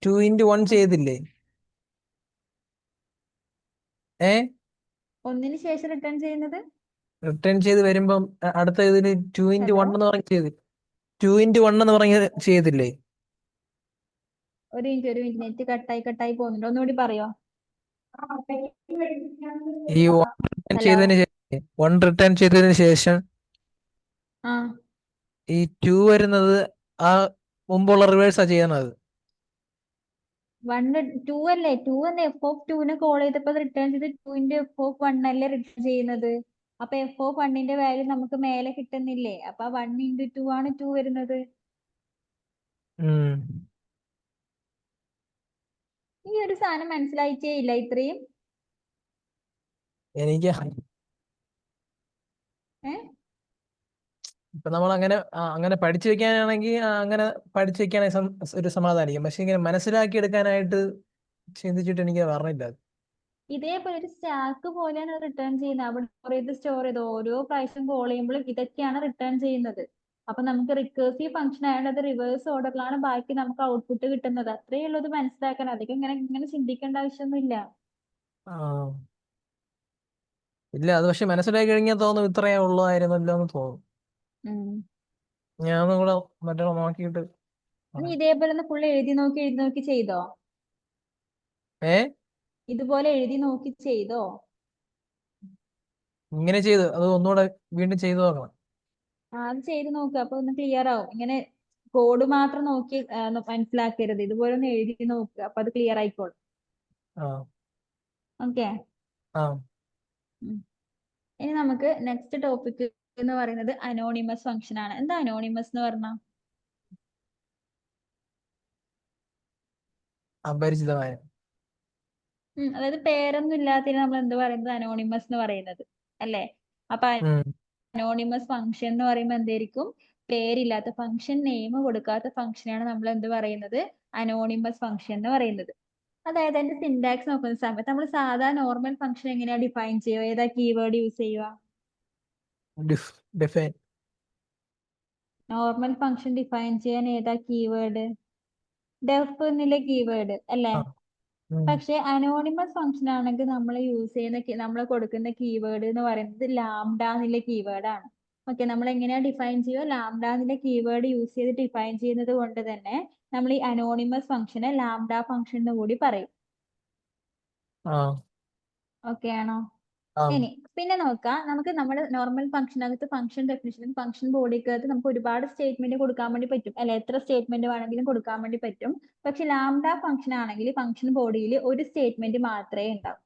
S2: × 1 ചെയ്തില്ലേ? ഏ
S1: ഒന്നിന് ശേഷം റിട്ടേൺ ചെയ്യുന്നത്?
S2: റിട്ടേൺ ചെയ്ത് വരുമ്പം അടുത്ത ഇതിന് 2 × 1
S1: ഹലോ,
S2: എന്ന് പറഞ്ഞ് 2 × 1 എന്ന് പറഞ്ഞ് ചെയ്തില്ലേ?
S1: ഒരു മിനിറ്റ് നെറ്റ് കട്ടായി പോകുന്നുണ്ട്. ഒന്നുകൂടി പറയോ?
S2: ഈ 1 റിട്ടേൺ
S1: ഹലോ.
S2: ചെയ്തതിന് ശേഷം 1 റിട്ടേൺ ചെയ്തതിന് ശേഷം
S1: ആ
S2: ഈ 2 വരുന്നത് ആ മുമ്പുള്ള റിവേഴ്സാ ചെയ്യണത്.
S1: 2 അല്ലേ? 2 അല്ലേ? f(2)നെ കോൾ ചെയ്തപ്പോ റിട്ടേൺ ചെയ്ത് 2 × f(1) അല്ലേ റിട്ടേൺ ചെയ്യുന്നത്? അപ്പൊ f(1)ന്റെ വാല്യൂ നമുക്ക് മേലെ കിട്ടുന്നില്ലേ? അപ്പൊ 1 × 2 ആണ് 2 വരുന്നത്.
S2: ഉം.
S1: ഈ ഒരു സാധനം മനസ്സിലായിട്ടേ ഇല്ല ഇത്രയും.
S2: എനിക്ക്
S1: ഏ
S2: ഇപ്പൊ നമ്മൾ അങ്ങനെ പഠിച്ചു വെക്കാനാണെങ്കിൽ അങ്ങനെ പഠിച്ചു വെക്കാനായി ഒരു സമാധാനിക്കും. പക്ഷെ ഇങ്ങനെ മനസ്സിലാക്കി എടുക്കാനായിട്ട് ചിന്തിച്ചിട്ട് എനിക്ക് പറഞ്ഞില്ല.
S1: ഇതേപോലെ ഒരു സ്റ്റാക്ക് പോലെയാണ് റിട്ടേൺ ചെയ്യുന്നത്. അവിടെ സ്റ്റോർ ചെയ്ത് ഓരോ പ്രാവശ്യം കോൾ ചെയ്യുമ്പോഴും ഇതൊക്കെയാണ് റിട്ടേൺ ചെയ്യുന്നത്. അപ്പൊ നമുക്ക് റിക്കേഴ്സീവ് ഫംഗ്ഷൻ ആയതുകൊണ്ട് അത് റിവേഴ്സ് ഓർഡറിലാണ് ബാക്കി നമുക്ക് ഔട്ട്പുട്ട് കിട്ടുന്നത്. അത്രയേ ഉള്ളൂ ഇത് മനസ്സിലാക്കാൻ. അധികം ഇങ്ങനെ ഇങ്ങനെ ചിന്തിക്കേണ്ട ആവശ്യമൊന്നുമില്ല.
S2: ആ ഇല്ല, അത് പക്ഷെ മനസ്സിലാക്കി കഴിഞ്ഞാൽ തോന്നും ഇത്രയേ ഉള്ളായിരുന്നല്ലോ എന്ന് തോന്നും.
S1: ഉം.
S2: ഞാൻ ഒന്നും കൂടെ മറ്റേ നോക്കിയിട്ട്
S1: നീ
S2: പറയാം.
S1: ഇതേപോലെ ഒന്ന് ഫുൾ എഴുതി നോക്കി ചെയ്തോ?
S2: ഏ
S1: ഇതുപോലെ എഴുതി നോക്കി ചെയ്തോ?
S2: ഇങ്ങനെ ചെയ്ത് അത് ഒന്നുകൂടെ വീണ്ടും ചെയ്തു നോക്കണം.
S1: അത് ചെയ്ത് നോക്കുക, അപ്പൊ ഒന്ന് ക്ലിയർ ആവും. ഇങ്ങനെ കോഡ് മാത്രം നോക്കി മനസ്സിലാക്കരുത്. ഇതുപോലെ ഒന്ന് എഴുതി നോക്കുക, അപ്പൊ അത് ക്ലിയർ ആയിക്കോളും.
S2: ആ
S1: ഓക്കെ.
S2: ആ
S1: ഇനി നമുക്ക് നെക്സ്റ്റ് ടോപ്പിക് എന്ന് പറയുന്നത് അനോണിമസ് ഫംഗ്ഷൻ ആണ്. എന്താ അനോണിമസ് എന്ന് പറഞ്ഞാൽ?
S2: അപരിചിതമായ.
S1: അതായത് പേരൊന്നും ഇല്ലാത്തതിന് നമ്മൾ എന്ത് പറയുന്നത്? അനോണിമസ് എന്ന് പറയുന്നത് അല്ലേ? അപ്പൊ
S2: ഉം
S1: അനോണിമസ് ഫംഗ്ഷൻ എന്ന് പറയുമ്പോൾ എന്തായിരിക്കും? പേരില്ലാത്ത ഫംഗ്ഷൻ, നെയിം കൊടുക്കാത്ത ഫംഗ്ഷനാണ് നമ്മൾ എന്ത് പറയുന്നത്? അനോണിമസ് ഫംഗ്ഷൻ എന്ന് പറയുന്നത്. അതായത് അതിന്റെ സിന്റാക്സ് നോക്കുന്ന സമയത്ത് നമ്മൾ സാധാ നോർമൽ ഫംഗ്ഷൻ എങ്ങനെയാ ഡിഫൈൻ ചെയ്യുക? ഏതാ കീവേഡ് യൂസ് ചെയ്യുക?
S2: ഡിഫൈൻ.
S1: നോർമൽ ഫംഗ്ഷൻ ഡിഫൈൻ ചെയ്യാൻ ഏതാ കീവേഡ്? ഡെഫ് എന്നുള്ള കീവേഡ് അല്ലേ?
S2: ആ ഉം.
S1: പക്ഷെ അനോണിമസ് ഫംഗ്ഷൻ ആണെങ്കിൽ നമ്മൾ യൂസ് ചെയ്യുന്ന നമ്മൾ കൊടുക്കുന്ന കീവേഡ് എന്ന് പറയുന്നത് ലാംഡ എന്നുള്ള കീവേഡ് ആണ്. ഓക്കെ, നമ്മൾ എങ്ങനെയാ ഡിഫൈൻ ചെയ്യുക? ലാംഡ എന്നുള്ള കീവേഡ് യൂസ് ചെയ്ത് ഡിഫൈൻ ചെയ്യുന്നത് കൊണ്ട് തന്നെ നമ്മൾ ഈ അനോണിമസ് ഫംഗ്ഷനെ ലാംഡ ഫംഗ്ഷൻ എന്ന് കൂടി പറയും.
S2: ആ
S1: ഓക്കെ ആണോ?
S2: ആ
S1: ഇനി പിന്നെ നോക്കാം, നമുക്ക് നമ്മുടെ നോർമൽ ഫംഗ്ഷനകത്ത് ഫംഗ്ഷൻ ഡെഫിനിഷനും ഫംഗ്ഷൻ ബോഡിക്കകത്ത് നമുക്ക് ഒരുപാട് സ്റ്റേറ്റ്മെന്റ് കൊടുക്കാൻ വേണ്ടി പറ്റും അല്ലെ? എത്ര സ്റ്റേറ്റ്മെന്റ് വേണമെങ്കിലും കൊടുക്കാൻ വേണ്ടി പറ്റും. പക്ഷെ ലാംഡ ഫംഗ്ഷൻ ആണെങ്കിൽ ഫംഗ്ഷൻ ബോഡിയിൽ ഒരു സ്റ്റേറ്റ്മെന്റ് മാത്രമേ ഉണ്ടാവൂ.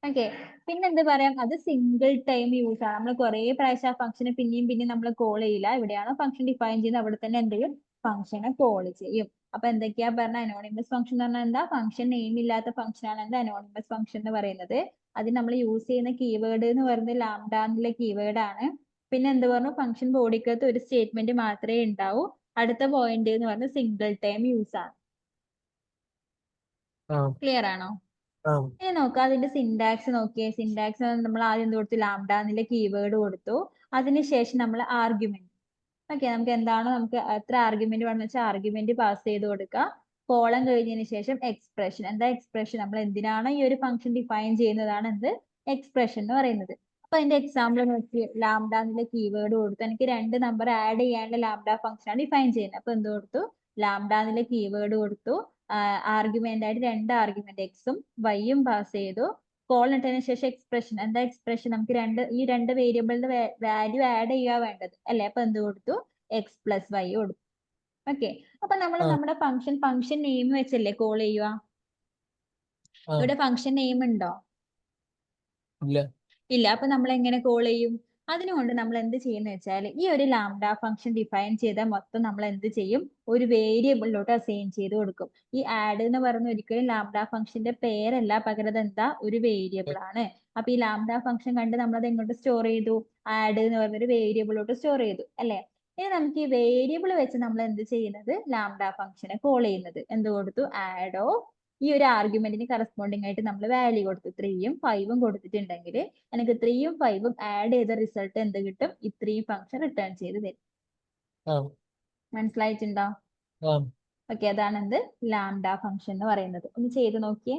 S1: ഓക്കെ. പിന്നെ എന്ത് പറയാം? അത് സിംഗിൾ ടൈം യൂസ് ആണ്. നമ്മൾ കുറെ പ്രാവശ്യം ആ ഫംഗ്ഷനെ പിന്നെയും പിന്നെയും നമ്മൾ കോൾ ചെയ്യില്ല. എവിടെയാണോ ഫംഗ്ഷൻ ഡിഫൈൻ ചെയ്യുന്നത് അവിടെ തന്നെ എന്ത് ചെയ്യും? ഫംഗ്ഷനെ കോൾ ചെയ്യും. അപ്പൊ എന്തൊക്കെയാ പറഞ്ഞ? അനോണിമസ് ഫംഗ്ഷൻ എന്ന് പറഞ്ഞാൽ എന്താ? ഫംഗ്ഷൻ നെയിം ഇല്ലാത്ത ഫംഗ്ഷൻ ആണ് എന്ത്? അനോണിമസ് ഫംഗ്ഷൻ എന്ന് പറയുന്നത്. അതിന് നമ്മൾ യൂസ് ചെയ്യുന്ന കീവേഡ് എന്ന് പറയുന്നത് ലാംഡ എന്നുള്ള കീവേഡ് ആണ്. പിന്നെ എന്ത് പറഞ്ഞു? ഫംഗ്ഷൻ ബോഡിക്കകത്ത് ഒരു സ്റ്റേറ്റ്മെന്റ് മാത്രമേ ഉണ്ടാവൂ. അടുത്ത പോയിന്റ് എന്ന് പറയുന്നത് സിംഗിൾ ടൈം യൂസ് ആണ്.
S2: ആ
S1: ക്ലിയർ ആണോ?
S2: ആ
S1: ഇനി നോക്കാം അതിന്റെ സിന്റാക്സ് നോക്കിയേ. സിന്റാക്സ് നമ്മൾ ആദ്യം എന്ത് കൊടുത്തു? ലാംഡ എന്നുള്ള കീവേഡ് കൊടുത്തു. അതിനുശേഷം നമ്മൾ ആർഗ്യുമെന്റ്. ഓക്കെ, നമുക്ക് എന്താണോ നമുക്ക് എത്ര ആർഗ്യുമെന്റ് വേണമെന്ന് വെച്ചാൽ ആർഗ്യുമെന്റ് പാസ് ചെയ്ത് കൊടുക്കുക. കോളം കഴിഞ്ഞതിന് ശേഷം എക്സ്പ്രഷൻ. എന്താ എക്സ്പ്രഷൻ? നമ്മൾ എന്തിനാണോ ഈ ഒരു ഫംഗ്ഷൻ ഡിഫൈൻ ചെയ്യുന്നതാണ് എന്ത്? എക്സ്പ്രഷൻ എന്ന് പറയുന്നത്. അപ്പൊ അതിന്റെ എക്സാമ്പിൾ നോക്കി, ലാംഡ എന്നുള്ള കീവേഡ് കൊടുത്തു. എനിക്ക് രണ്ട് നമ്പർ ആഡ് ചെയ്യാനുള്ള ലാംഡ ഫംഗ്ഷൻ ആണ് ഡിഫൈൻ ചെയ്യുന്നത്. അപ്പൊ എന്ത് കൊടുത്തു? ലാംഡ എന്നുള്ള കീവേഡ് കൊടുത്തു. ആർഗ്യുമെന്റ് ആയിട്ട് രണ്ട് ആർഗ്യുമെന്റ് എക്സും വൈയും പാസ് ചെയ്തു. കോൾ ഇട്ടതിന് ശേഷം എക്സ്പ്രഷൻ. എന്താ എക്സ്പ്രഷൻ? നമുക്ക് ഈ രണ്ട് വേരിയബിളിന്റെ വാല്യൂ ആഡ് ചെയ്യുക വേണ്ടത് അല്ലെ? അപ്പൊ എന്ത് കൊടുത്തു? എക്സ് പ്ലസ് വൈ കൊടുത്തു. ഓക്കെ. അപ്പൊ നമ്മൾ
S2: ആ
S1: നമ്മുടെ ഫംഗ്ഷൻ നെയിം വെച്ചല്ലേ കോൾ ചെയ്യുക?
S2: ആ
S1: ഇവിടെ ഫംഗ്ഷൻ നെയിം ഉണ്ടോ?
S2: ഇല്ല.
S1: ഇല്ല. അപ്പൊ നമ്മൾ എങ്ങനെ കോൾ ചെയ്യും? അതിനുകൊണ്ട് നമ്മൾ എന്ത് ചെയ്യുന്ന വെച്ചാൽ ഈ ഒരു ലാംഡ ഫംഗ്ഷൻ ഡിഫൈൻ ചെയ്ത മൊത്തം നമ്മൾ എന്ത് ചെയ്യും? ഒരു വേരിയബിളിലോട്ട് അസൈൻ ചെയ്ത് കൊടുക്കും. ഈ ആഡ് എന്ന് പറയുന്ന ഒരിക്കലും ലാംഡ ഫംഗ്ഷന്റെ പേരല്ല, പകരം അത് എന്താ? ഒരു വേരിയബിൾ ആണ്. അപ്പൊ ഈ ലാംഡ ഫംഗ്ഷൻ കണ്ട് നമ്മൾ അത് എങ്ങോട്ട് സ്റ്റോർ ചെയ്തു? ആഡ് എന്ന് പറയുന്ന ഒരു വേരിയബിളിലോട്ട് സ്റ്റോർ ചെയ്തു അല്ലെ? ഇനി നമുക്ക് ഈ വേരിയബിൾ വെച്ച് നമ്മൾ എന്ത് ചെയ്യുന്നത്? ലാംഡ ഫംഗ്ഷനെ കോൾ ചെയ്യുന്നത്. എന്ത് കൊടുത്തു? ആഡ് ഓഫ് ഈ ഒരു ആർഗ്യുമെന്റിന് കറസ്പോണ്ടിങ് ആയിട്ട് നമ്മൾ വാല്യൂ കൊടുത്തു. 3ഉം 5ഉം കൊടുത്തിട്ടുണ്ടെങ്കിൽ എനിക്ക് 3ഉം 5ഉം ആഡ് ചെയ്ത റിസൾട്ട് എന്ത് കിട്ടും? ഇത്രയും ഫംഗ്ഷൻ റിട്ടേൺ ചെയ്ത് തരും.
S2: ആ
S1: മനസ്സിലായിട്ടുണ്ടോ?
S2: ആ
S1: ഓക്കെ, അതാണ് എന്ത്? ലാംഡ ഫംഗ്ഷൻ എന്ന് പറയുന്നത്. ഒന്ന് ചെയ്ത് നോക്കിയേ.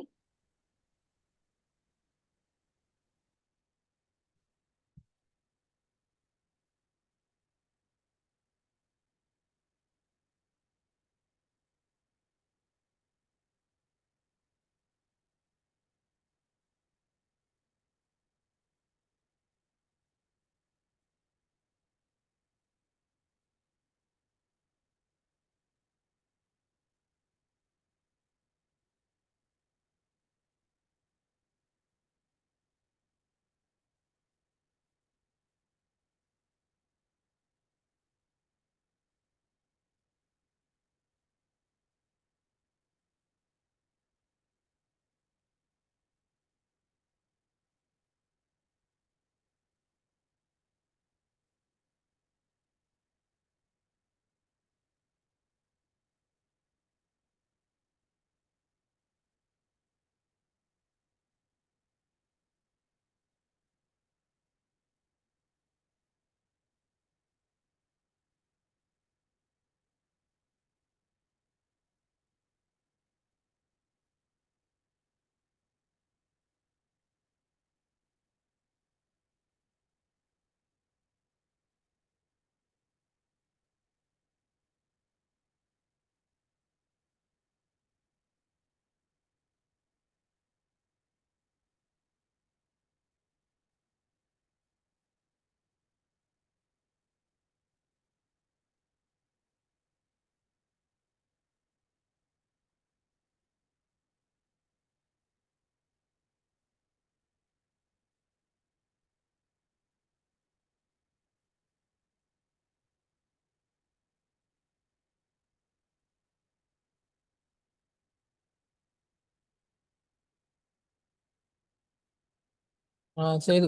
S2: ആ ചെയ്തു.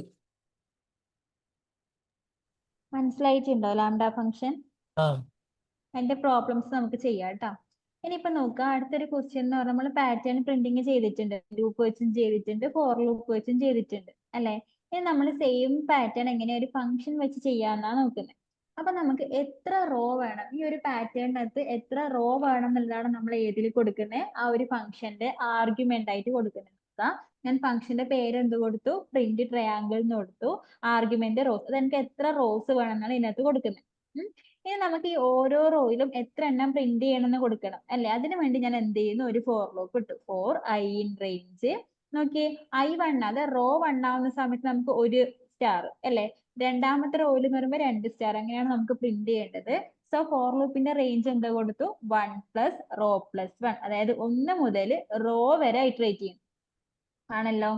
S1: മനസ്സിലായിട്ടുണ്ടോ ലാംഡ ഫംഗ്ഷൻ?
S2: ആ
S1: അതിന്റെ പ്രോബ്ലംസ് നമുക്ക് ചെയ്യാം കേട്ടോ. ഇനിയിപ്പോ നോക്കുക, അടുത്തൊരു ക്വസ്റ്റ്യൻ എന്ന് പറഞ്ഞാൽ നമ്മൾ പാറ്റേൺ പ്രിന്റിങ് ചെയ്തിട്ടുണ്ട്, ലൂപ്പ് വെച്ചും ചെയ്തിട്ടുണ്ട്, ഫോർ ലൂപ്പ് വെച്ചും ചെയ്തിട്ടുണ്ട് അല്ലെ. ഇനി നമ്മൾ സെയിം പാറ്റേൺ എങ്ങനെ ഒരു ഫംഗ്ഷൻ വെച്ച് ചെയ്യാന്നാ നോക്കുന്നത്. അപ്പൊ നമുക്ക് എത്ര റോ വേണം, ഈ ഒരു പാറ്റേണിനകത്ത് എത്ര റോ വേണം എന്നുള്ളതാണ് നമ്മൾ ഏതിൽ കൊടുക്കുന്നത്, ആ ഒരു ഫംഗ്ഷന്റെ ആർഗ്യുമെന്റ് ആയിട്ട് കൊടുക്കുന്നത്. ഞാൻ ഫംഗ്ഷന്റെ പേര് എന്ത് കൊടുത്തു, പ്രിന്റ് ട്രയാങ്കിൾ എന്ന് കൊടുത്തു, ആർഗ്യുമെന്റ് റോസ്, അത് എനിക്ക് എത്ര റോസ് വേണം എന്നാണ് ഇതിനകത്ത് കൊടുക്കുന്നത്. ഇനി നമുക്ക് ഈ ഓരോ റോയിലും എത്ര എണ്ണം പ്രിന്റ് ചെയ്യണമെന്ന് കൊടുക്കണം അല്ലെ. അതിനു വേണ്ടി ഞാൻ എന്ത് ചെയ്യുന്നു, ഒരു ഫോർ ലൂപ്പ് ഇട്ടു. ഫോർ ഐ ഇൻ റേഞ്ച്, നോക്കിയേ ഐ വൺ, അത് റോ വൺ ആവുന്ന സമയത്ത് നമുക്ക് ഒരു സ്റ്റാർ അല്ലെ, രണ്ടാമത്തെ റോയിൽ എന്ന് പറയുമ്പോൾ 2 സ്റ്റാർ, അങ്ങനെയാണ് നമുക്ക് പ്രിന്റ് ചെയ്യേണ്ടത്. സോ ഫോർ ലൂപ്പിന്റെ റേഞ്ച് എന്താ കൊടുത്തു, 1 പ്ലസ് റോ പ്ലസ് 1, അതായത് 1 മുതൽ റോ വരെ ഇറ്ററേറ്റ് ചെയ്യും ആണല്ലോ.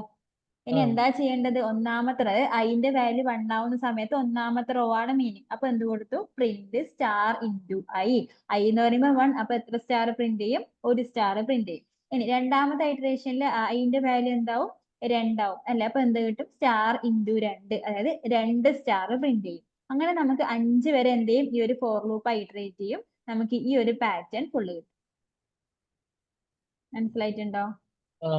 S1: ഇനി
S2: ആ
S1: എന്താ ചെയ്യേണ്ടത്, ഒന്നാമത്തെ ഐന്റെ വാല്യൂ 1 ആവുന്ന സമയത്ത് ഒന്നാമത്തെ റോ ആണ് മീനിങ്. അപ്പൊ എന്ത് കൊടുത്തു, print star into I. I എന്ന് പറയുമ്പോൾ 1, അപ്പൊ എത്ര സ്റ്റാർ പ്രിന്റ് ചെയ്യും, ഒരു സ്റ്റാർ പ്രിന്റ് ചെയ്യും. ഇനി രണ്ടാമത്തെ ഐറ്ററേഷനിൽ ഐന്റെ വാല്യൂ എന്താവും, 2 ആവും അല്ലെ. അപ്പൊ എന്ത് കിട്ടും, സ്റ്റാർ ഇൻറ്റു 2, അതായത് 2 സ്റ്റാർ പ്രിന്റ് ചെയ്യും. അങ്ങനെ നമുക്ക് 5 വരെ എന്ത് ചെയ്യും, ഈ ഒരു ഫോർ ലൂപ്പ് ഐറ്ററേറ്റ് ചെയ്യും, നമുക്ക് ഈ ഒരു പാറ്റേൺ ഫുള്ള് കിട്ടും. മനസ്സിലായിട്ടുണ്ടോ?
S2: ആ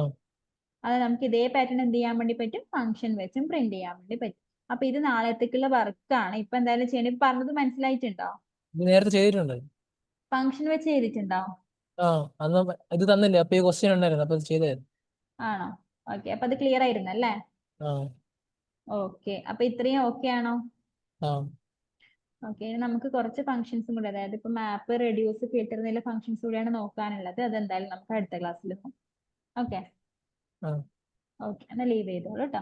S1: അത് നമുക്ക് ഇതേ പാറ്റേൺ എന്ത് ചെയ്യാൻ വേണ്ടി പറ്റും, ഫംഗ്ഷൻ വെച്ചും പ്രിന്റ് ചെയ്യാൻ വേണ്ടി പറ്റും. അപ്പൊ ഇത് നാളത്തേക്കുള്ള വർക്കാണ്. ഇപ്പൊ എന്തായാലും ചെയ്യണം. ഇപ്പൊ പറഞ്ഞത് മനസ്സിലായിട്ടുണ്ടോ?
S2: ഇത് നേരത്തെ ചെയ്തിട്ടുണ്ട്.
S1: ഫംഗ്ഷൻ വെച്ച് ചെയ്തിട്ടുണ്ടോ?
S2: ആ അന്ന് ഇത് തന്നില്ലേ, അപ്പൊ ഈ ക്വസ്റ്റ്യൻ ഉണ്ടായിരുന്നു, അപ്പൊ അത് ചെയ്തായിരുന്നു.
S1: ആണോ? ഓക്കെ, അപ്പൊ അത് ക്ലിയർ ആയിരുന്നു അല്ലേ?
S2: ആ
S1: ഓക്കെ, അപ്പൊ ഇത്രയും ഓക്കെ ആണോ?
S2: ആ
S1: ഓക്കെ, ഇനി നമുക്ക് കുറച്ച് ഫംഗ്ഷൻസും കൂടി, അതായത് ഇപ്പൊ മാപ്പ്, റെഡ്യൂസ്, ഫിൽട്ടർ എന്നുള്ള ഫംഗ്ഷൻസ് കൂടിയാണ് നോക്കാനുള്ളത്. അതെന്തായാലും നമുക്ക് അടുത്ത ക്ലാസ്സിൽ നോക്കാം. ഓക്കെ
S2: ആ
S1: ഓക്കെ, എന്നാ ലീവ് ചെയ്തോളൂ കേട്ടോ.